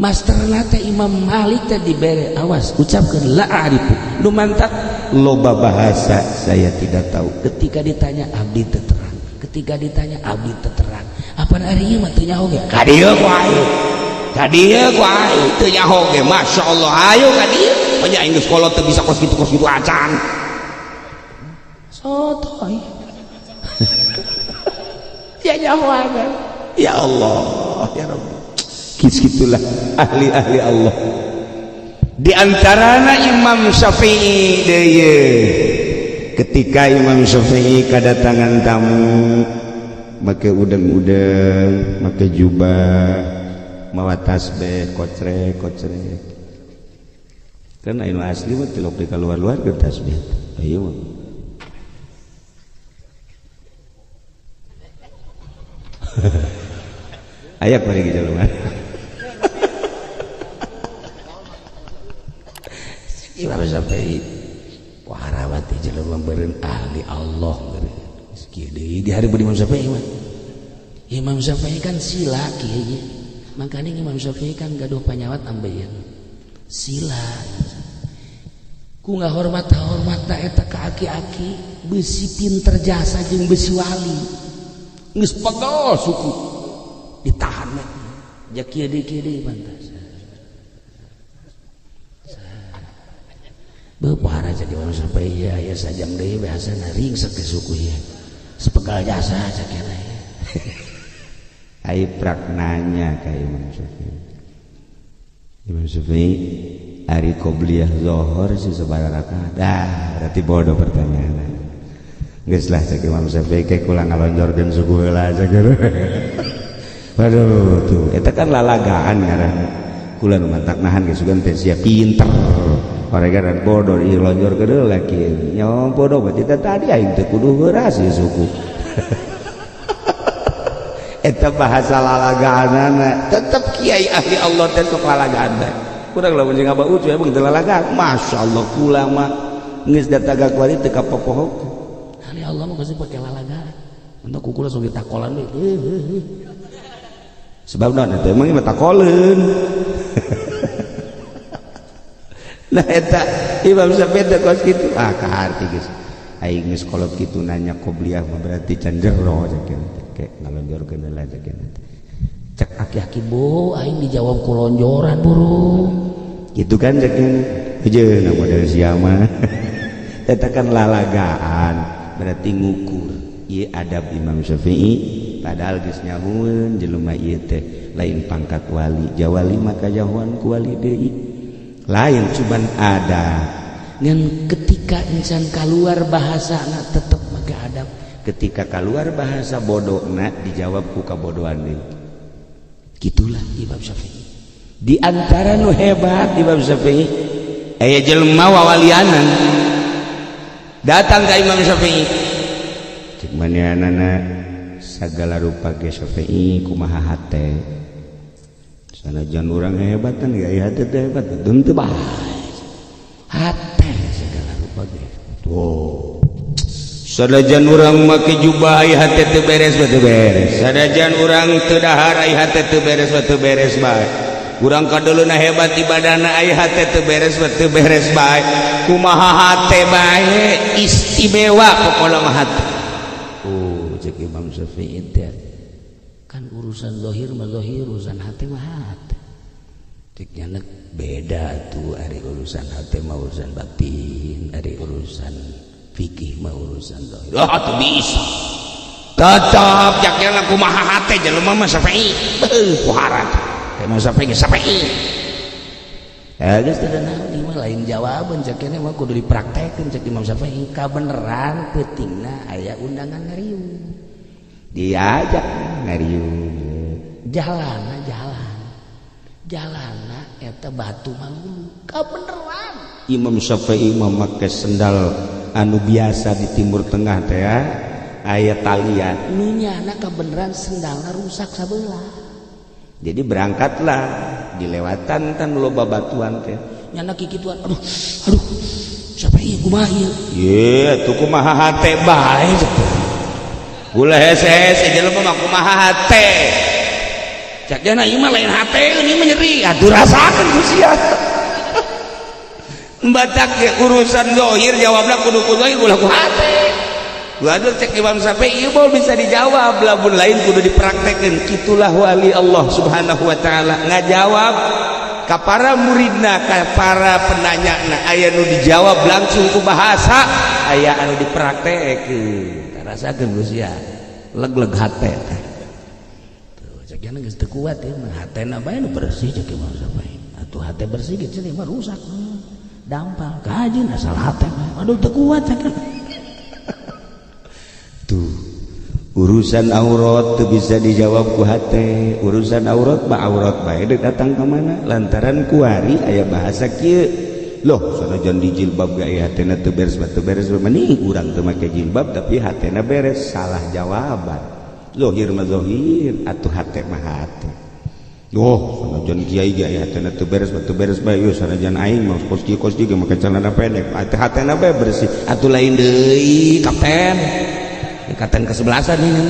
Masterna teh Imam Malik teh dibere awas ucapkeun la a'rif. Nu mantap loba bahasa saya tidak tahu. Ketika ditanya abdi teu terang, ketika ditanya abdi teu terang. Apaan ari ieu mah teu nyaho ge ka dieu ku aing, ka dieu ku aing teu nyaho ge masyaallah ayo ka dieu nya aing geus kolot teu bisa kos kitu acan sotoy. Ya nyahoan ya Allah ya Rabbi kis-kitulah ahli-ahli Allah. Di antarana Imam Syafi'i deui. Ketika Imam Syafi'i kadatangan tamu make udeng-udeng, make jubah, mawa tasbih, kocrek. Kan anu asli mah tilok di keluar-luar ke tasbih. Ayo mah. Ayak bari ki jelema. Imam Syafi'i warawati jelema beureun ahli Allah beureun. Kieu deui di hari Imam Syafi'i mah. Imam Syafi'i kan sila kieu. Makanya Imam Syafi'i kan gaduh panyawat ambeien. Sila. Ku ngahormat eta ka aki-aki besi pinter jasa jeung besi wali. Geus pegel suku. Ditahan we. Ja kieu deui pantas. Beupaar aja di mana sampai ya sajam deui biasana ringsek ke suku ieu. Sepegal jasa aja kena. Ai praknanya ka Imam Syafi'i. Imam Syafi'i hari qobliyah zuhur si sabaraha rakaat. Berarti bodoh pertanyaan. Geus lah cek Imam Syafi'i ke kula ngalonjorkeun suku heula aja gitu. Waduh tuh eta kan lalagaan ngaranna. Kula nu mantak nahan geus sugan teh sia pinter. Orang bodoh dilonjor ke dulu lagi nyawa bodoh berarti tadi aing teh kudu heuras ya suku. Eta bahasa lalagaanana tetep kiai ahli Allah teh sok lalagaanna. Kurang lamun jeung Abah Ucu emang teu lalagaan. Masyaallah kula mah geus dataga kuari teu kapopohok. Ahli Allah mah geus pake lalagaan. Untuk kukula sok ditakolan we. Sebab naon eta emang mah takoleun. Nah eta Imam Syafi'i teh kos kitu kaharti geus aing geus kolot kitu nanya qobliyah berarti can jero cek ngalonjorkeun heula cek cek aki-aki bu aing dijawab ku lonjoran burung gitu kan cek heujeun model sia mah eta kan lalagaan berarti ngukur ieu adab Imam Syafi'i padahal geus nyahueun jelema ieu teh lain pangkat wali jawali maka jauhan ku wali deui lain cuman ada dan ketika insan keluar bahasa nak tetap make adab ketika keluar bahasa bodohna dijawab ku kabodohan deui gitulah Imam Syafi'i di antara nu hebat Imam Syafi'i aya jelema wawalianan datang ka Imam Syafi'i cek manehanana sagala rupa ge Syafi'i kumaha hate sanajan urang hebat kan gaya hati teh hebat teu bae hate segala rupa ge tuh sadajan urang make jubah ai hate teu beres teu beres sadajan urang teu dahar ai hate teu beres bae urang kadeuluna hebat ibadahna ai hate teu beres bae kumaha hate bae istimewa pokona mah hate cek Imam Syafi'i teh kan urusan zahir mah zahir urusan hate mah hate cek nya beda tuh ari urusan hate mah urusan batin ari urusan fikih mah urusan zahir tuh bisa tetap jaknya kumaha hate jelema mah Syafi'i kuharat emang Syafi'i geus teu naon ieu mah lain jawaban cek keneh mah kudu dipraktekeun cek Imam Syafi'i kabeneran peutingna aya undangan ngariung diajak ngariung jalanna eta batu malulu kabeneran Imam Syafi'i mah make sendal anu biasa di Timur Tengah teh aya talian nu nyana kabeneran sendalna rusak sabelah jadi berangkatlah dilewatan kan loba batuan teh nyana kikituan aduh Syafi'i kumaha ieu ye tuh kumaha hate bae ulah hese jelema mah kumaha hate cak jana ieu mah lain hate ini mah nyeri atuh rasakeun ku sia batak ge urusan zahir jawabna kudu ku zahir ulah ku hate waduh cek Imam Syafi'i ieu mah bisa dijawab lamun lain kudu dipraktekeun kitulah wali Allah Subhanahu wa taala ngajawab ka para muridna ka para penanyana aya nu dijawab langsung ku bahasa aya anu dipraktekeun rasakeun geus sia leg-leg hate teh tuh cek jana geus teu kuat ieu mah hatena bae nu bersih cek Imam Syafi'i atuh hate bersih ge cenah mah rusak dampal kajeun asal hate mah aduh teu kuat cek tuh urusan aurat teu bisa dijawab ku hate urusan aurat mah aurat bae deuk datang ka mana lantaran kuari aya bahasa kieu loh sanajan di jilbab ge aya hatena teu beres mending urang teu make jilbab tapi hatena beres salah jawaban zahir mah zahir atuh hate mah hate sanajan kiai ge aya hatena teu beres bae yo sanajan aing mah kos ge make celana pendek hatena bae bersih atuh lain deui kapten ikatan kesebelasan ini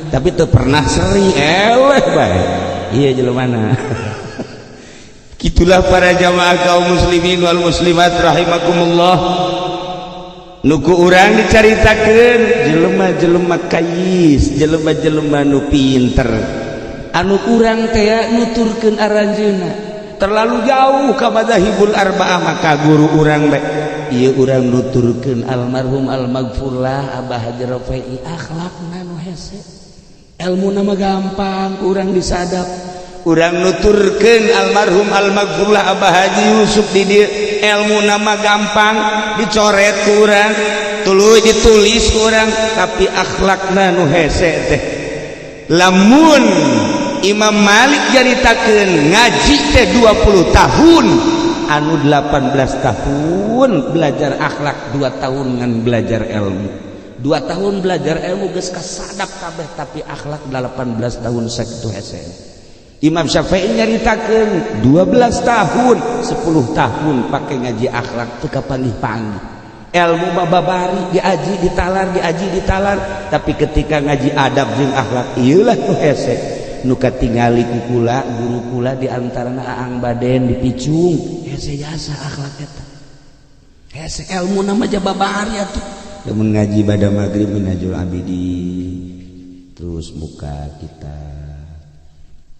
tapi teu pernah seri eleh bae iya jelemana kitulah para jamaah kaum muslimin wal muslimat rahimakumullah nuku urang dicaritakeun jelema-jelema kayis jelema-jelema nu pinter anu urang teh nuturkeun aranjeunna terlalu jauh ka madzhabul arba'ah maka guru urang bae ieu urang nuturkeun almarhum almaghfurlah Abah Haji Rafi'i akhlakna nu hese ilmuna mah gampang urang disadap urang nuturkeun almarhum almaghfurlah Abah Haji Yusuf di dieu ilmuna mah gampang dicoret ku urang tuluy ditulis ku urang tapi akhlakna nu hese teh lamun Imam Malik jaritakeun ngaji teh 20 tahun anu 18 tahun belajar akhlak 2 tahun ngan belajar ilmu 2 tahun belajar ilmu geus kasadap kabeh tapi akhlak 18 tahun sakitu hese Imam Syafi'i nyaritakeun 12 tahun 10 tahun pake ngaji akhlak teu kapanggih-panggih ilmu mah babari diaji ditalar tapi ketika ngaji adab jeung akhlak ieulah nu hese nu katingali ku kula guru kula diantarana Aang Baden di Picung hese jasa akhlak eta hese ilmu nama jababari atuh lamun ngaji bada magrib minajul abidi terus muka kita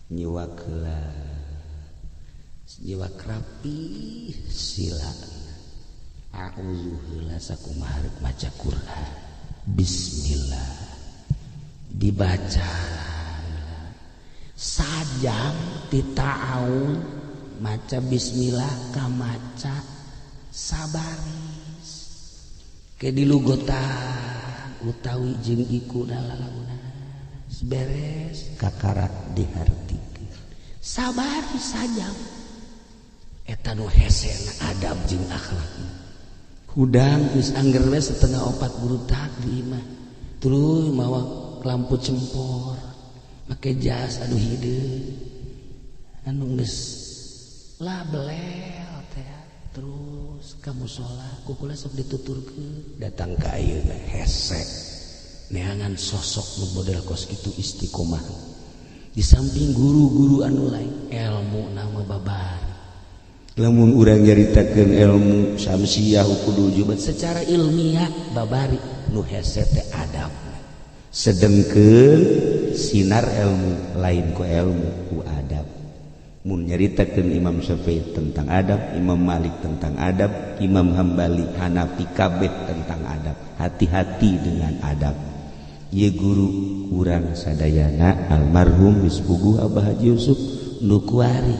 nyiwak rapi sila a'udzu heula sakumaha rek maca Quran bismillah dibaca sajam tita'aun maca bismillah ka maca sabaris ke dilugotan utawi jeung iku dalalaguna beres kakarak dihartikeun sabaris sajam eta nu hesena adab jeung akhlakna hudang geus angger we setengah 4 burutak di imah tuluy mawa lampu cempor make jas aduh hideung anu geus label teh terus kamu sholat kukula sok dituturkeun datang ka ayeuna hese neangan sosok nu model kos kitu istiqomah di samping guru-guru anu lain ilmu nama babar lamun urang nyaritakeun ilmu samsiah kudu jubat secara ilmiah babari nu hese teh adab sedengkeun sinar ilmu lain ku ilmu ku adab mun nyaritakeun Imam Syafi'i tentang adab Imam Malik tentang adab Imam Hambali Hanafi kabeh tentang adab hati-hati dengan adab ye guru urang sadayana almarhum Misbugu Abah Haji Yusuf Nukuari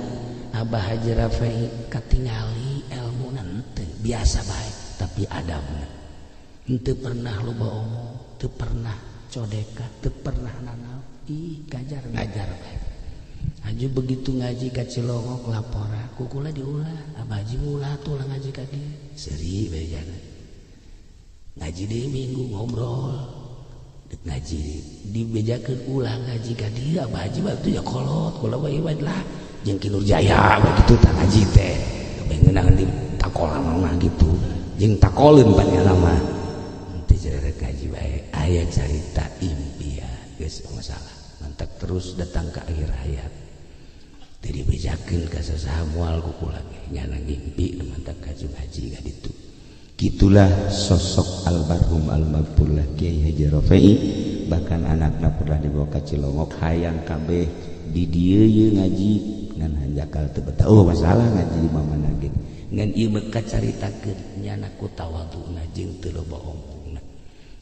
Abah Haji Rafi'i katingali ilmuna henteu biasa bae tapi adabna henteu pernah loba omong teu pernah codeka teu pernah nanau ngajar bae aju begitu ngaji ka Cilongok lapora kukula diulah Abah Haji ulah tuh ngaji ka dieu seuri bae jana ngaji deui minggu ngobrol dek ngaji dibejakeun ulah ngaji ka dieu Abah Haji batu ya kolot kula bae lah jeung Ki Nur Jaya begitu tah ngaji teh kebengeunang di takolan mah gitu jeung takoleun panjana mah teu jarek ngaji bae aya carita impian geus masalah mantak terus datang ke akhir hayat teu dibejakeun ka sasaha moal ku kula nyana ngimpi mantak kaju ngaji ka ditu. Gitulah sosok almarhum almarhumlah Kiai Haji Rafi'i bahkan anakna pernah dibawa ka Cilongok hayang kabeh di dieu ye ngaji ngan hanjakal teu betah masalah ngaji di mana ge ngan ieu mah kacaritakeun nyana ku tawaduna jeung teu loba omongna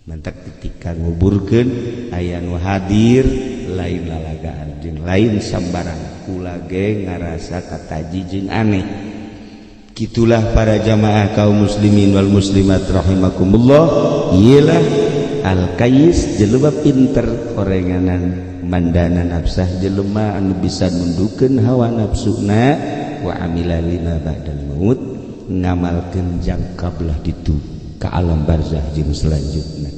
mantak ketika nguburkeun aya nu hadir lain lalagaan jeung lain sambarang kula ge ngarasa kataji jeung aneh. Gitulah para jamaah kaum muslimin wal muslimat rahimakumullah ialah al-kayis jelema pinter orenganan mandana nafsah jelema anu bisa nundukeun hawa nafsuna wa amila lima ba'dal maut ngamalkeun jangka belah ditu ka alam barzah jeung selanjutna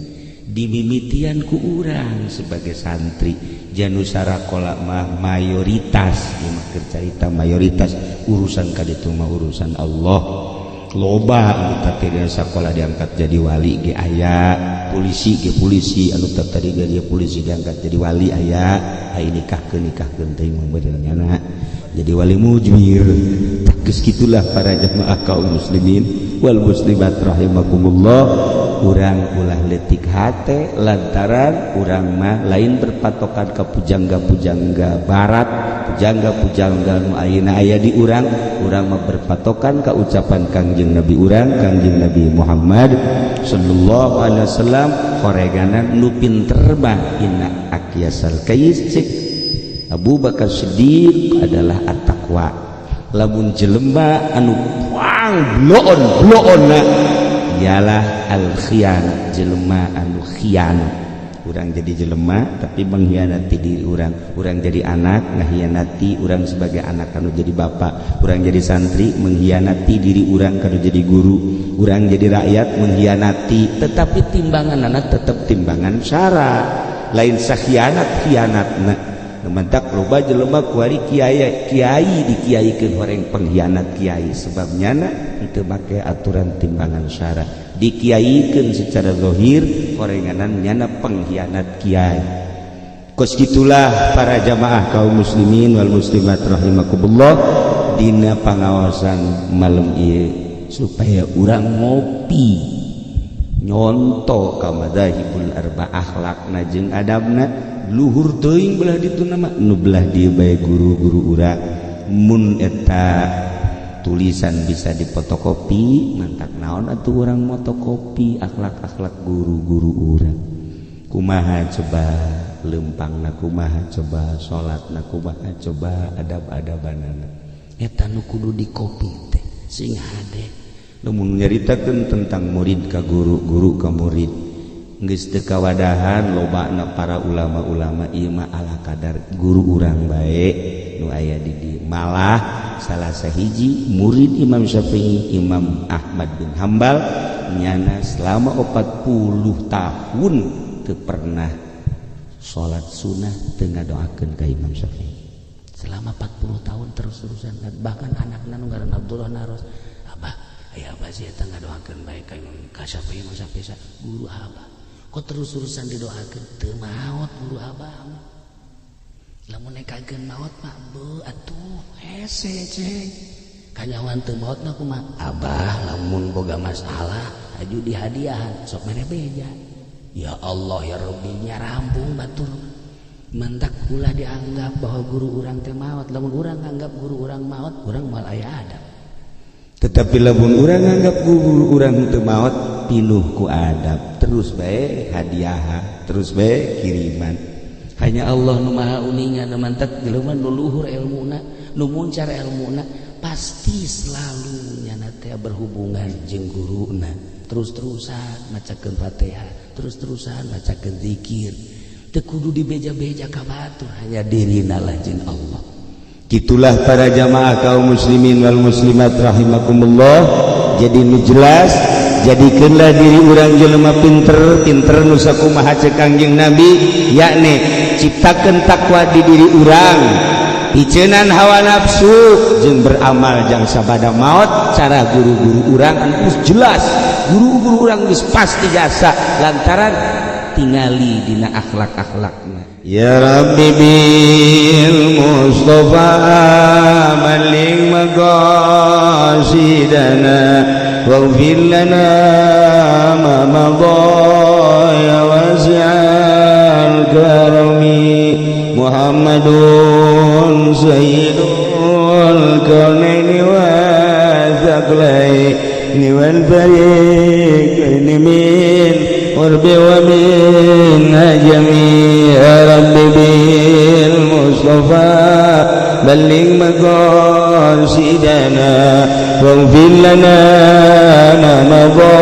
dimimitian ku urang sebagai santri janusara kolak mah mayoritas ieu mah cerita mayoritas urusan kaditu mah urusan Allah loba anu tapi dina sakola diangkat jadi wali ge aya polisi ge polisi anu tadi jadi polisi diangkat jadi wali aya ai nikahkeun teh mah benernya jadi wali mujmir geus kitulah para jamaah kaum muslimin wal muslimat rahimakumullah urang ulah leutik hate lantaran urang mah lain berpatokan ka pujangga-pujangga barat pujangga-pujangga nu ayeuna aya di urang mah berpatokan ka ucapan Kangjeng Nabi urang Kangjeng Nabi Muhammad sallallahu alaihi wasallam horeganan nu pinter mah inna aqyasal kayis cek Abu Bakar Siddiq adalah at-taqwa lamun jelema anu puang bloon-bloonna ialah al-khian jelema anu khianat urang jadi jelema tapi mengkhianati diri urang jadi anak ngakhianati urang sebagai anak anu jadi bapak urang jadi santri mengkhianati diri urang kanu jadi guru urang jadi rakyat mengkhianati tetapi timbangan anak tetap timbangan syara lain sakhianat-khianatna mentak loba jelema kuari kiai dikiaikeun horeng pengkhianat kiai sebabnya itu make aturan timbangan syara dikiaikeun secara zahir horenganan nyana pengkhianat kiai. Kos gitulah para jamaah kaum muslimin wal muslimat rahimakumullah dina pangaosan malam ieu supaya urang ngopi nyonto ka madzhabul arba akhlakna jeung adabna luhur teuing belah ditu nama nu belah dieu bae guru-guru urang mun eta tulisan bisa dipotokopi mantak naon atuh urang motokopi akhlak-akhlak guru-guru urang kumaha coba lempangna kumaha coba salatna kumaha coba adab-adabanana eta nu kudu dikopi teh sing hade lamun nyaritakeun tentang murid ka guru guru ka murid geus teu kawadahan lobana para ulama-ulama ieu mah ala kadar guru urang bae nu aya di dieu malah salah sahiji murid Imam Syafi'i Imam Ahmad bin Hambal nyana selama 40 tahun teu pernah salat sunah teu ngadoakeun ka Imam Syafi'i selama 40 tahun terus-terusan bahkan anakna nu ngaranna Abdullah Naros abah ya pasti eta ngadoakeun bae ka kasape mah sapesa guru abah kok terus-terusan didoakeun teu maot guru abah lamun nekakeun maot mah beuh atuh hese ceng kanyawan teu maot mah kumaha abah lamun boga masalah aju dihadiahan sok mere beja ya Allah ya Rabbi nya rampung batur mentak ulah dianggap bahwa guru urang teh maot lamun urang nganggap guru urang maot urang moal aya adab tetapi lamun urang nganggap guru urang teu maot pinuh ku adab terus bae hadiah terus bae kiriman hanya Allah nu maha uningan nu mantak jelema nu luhur ilmuna nu muncar ilmuna pasti selalu nyana teh berhubungan jeung guruna terus-terusan macakeun Fatihah terus-terusan macakeun zikir teu kudu dibeja-beja ka batur hanya dirina lah jeung Allah. Gitulah para jamaah kaum muslimin wal muslimat rahimakumullah. Jadi nu jelas jadikeunlah diri urang jelema pinter nu sakumaha ceuk Kangjeng Nabi yakni ciptakeun takwa di diri urang piceunan hawa nafsu jeung beramal jang sabada maot cara guru-guru urang anu jelas guru-guru urang geus pasti jasa lantaran tingali dina akhlak-akhlakna. Ya Rabbi bil Mustafa maling maqasidana waghfir lana ma madha ya wasi'al karami Muhammadun sayyidul kaunaini wa thaqlaini wal fariqaini min urbi wa min ajami ya Rabbi bil Mustafa balligh maqasidana waghfir lana ma madha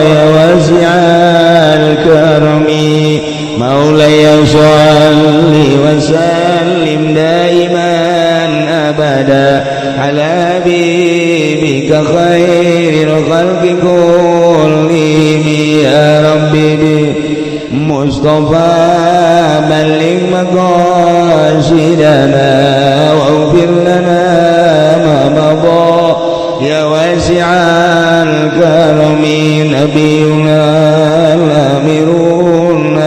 ya wasi'al karami maulaya shalli wa sallim daiman abada ala habibika khairil khalqi kullihim ya Rabbi Mustafa balligh maqasidana waghfir lana ma madha ya wasi'al karami nabiyuna al-amirun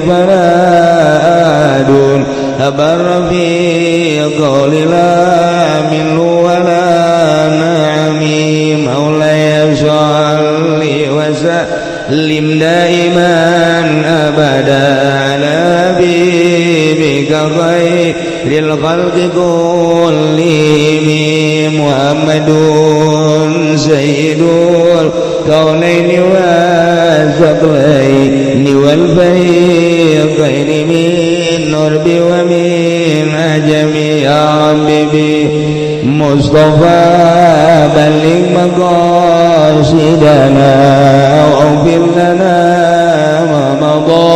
faradun habar fi qawlila min wala na'ami maulaya shalli wa sallim daiman abada ala habibika khairil khalqi kullihim Muhammadun sayyidul kaunaini wa thaqlaini wal fariqaini min urbi wa min ajami ya Rabbi Mustafa balligh maqasidana waghfir lana ma madha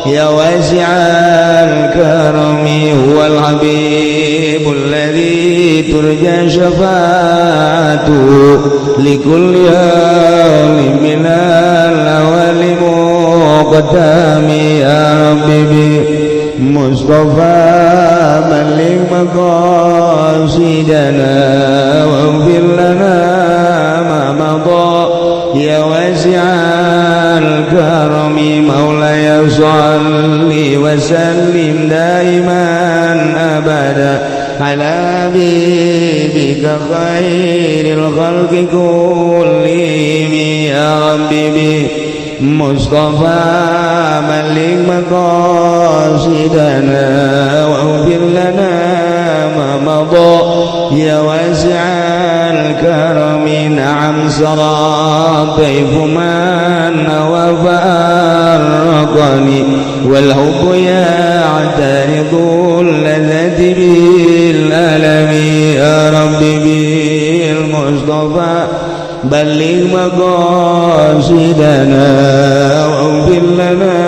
ya wasi'al karami huwal habibul ladzi turja syafa'atuhu likulli yawmin minal awali muqaddami ya Rabbi Mustafa balligh maqasidana waghfir lana ma madha ya wasi'al karami maulaya shalli wa sallim daiman abada ala habibika khairil khalqi kullihim ya Rabbi Mustafa balligh maqasidana waghfir lana ma madha ya wasi'al karami na'am sara tayfu man wa farqani wal hubbu ya'taridul ladati bil alami ya Rabbi bil Mustafa balligh maqasidana waghfir lana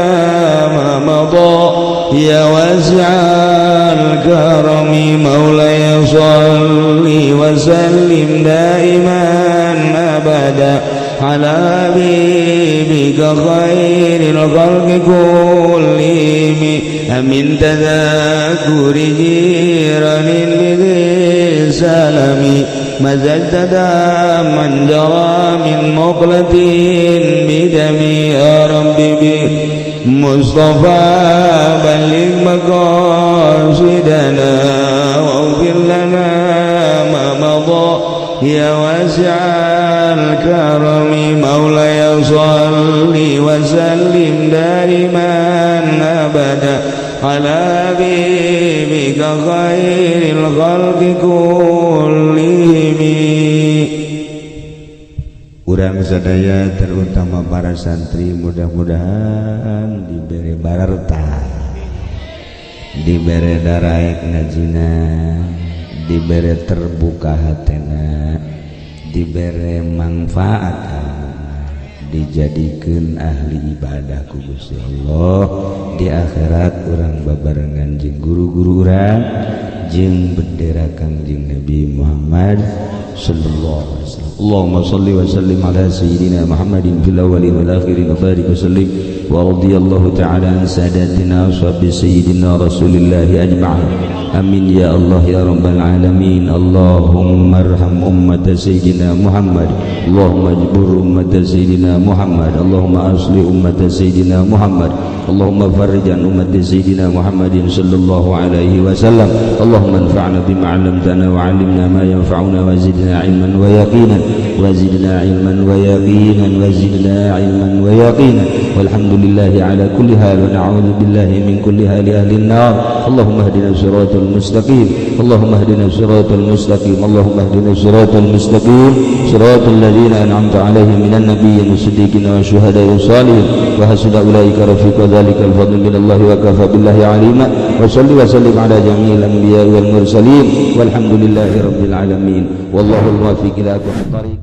ma madha ya wasi'al karami maulaya shalli wa sallim daiman abada ala habibika khairil khalqi kullihim amin tadhakuri jiranin bidhi salami mazajtada man jara min muqlatin bidami ya rabbi bi Mustafa balik maqasidana waghfir lana ma madha ya wasi'al karami maulaya salli wa sallim daiman abada ala habibika khairil khalqi kullihim. Urang sadaya terutama para santri mudah-mudahan diberi bararta, diberi daraik ngajina, diberi terbuka hatena, diberi manfaat, dijadikan ahli ibadah ku Gusti Allah di akhirat. Urang babarengan jeung guru-guru urang jeung bendera Kangjeng Nabi Muhammad sallallahu alaihi wasallam. Allahumma shalli wa sallim ala sayyidina Muhammadin fil awwalin wal akhirin wa barik wa sallim wa radiyallahu ta'ala an sadatina ashabi sayyidina Rasulillah ajma'in. Amin ya Allah ya rabbal alamin. Allahumma arham ummat sayyidina Muhammad, Allahumma ajbur ummat sayyidina Muhammad, Allahumma asli ummat sayyidina Muhammad, Allahumma farrij an ummat sayyidina Muhammadin sallallahu alaihi wasallam. Allahumma anfa'na bima 'allamtana wa 'allimna ma yanfa'una wa zidna ilman wa yaqinan wa zidna ilman wa yaqinan wa zidna ilman wa yaqinan. Walhamdulillahi ala kulli hal wa na'udzu billahi min kulli hali ahli an-nar. Allahumma hdina siratal mustaqim, Allahumma hdina siratal mustaqim, Allahumma hdina siratal mustaqim, siratal ladzina an'amta 'alaihim minan nabiyyin was-siddiqin wasyuhada'i was-shalihin wa hasuna ulaika rafiqa. Dzalikal fadlu minallahi wa kafa billahi 'alima. Wa shalli wa sallim ala jami'il anbiya'i wal mursalin walhamdulillahi rabbil alamin. Wallahul muwaffiq ila aqwamit thariq.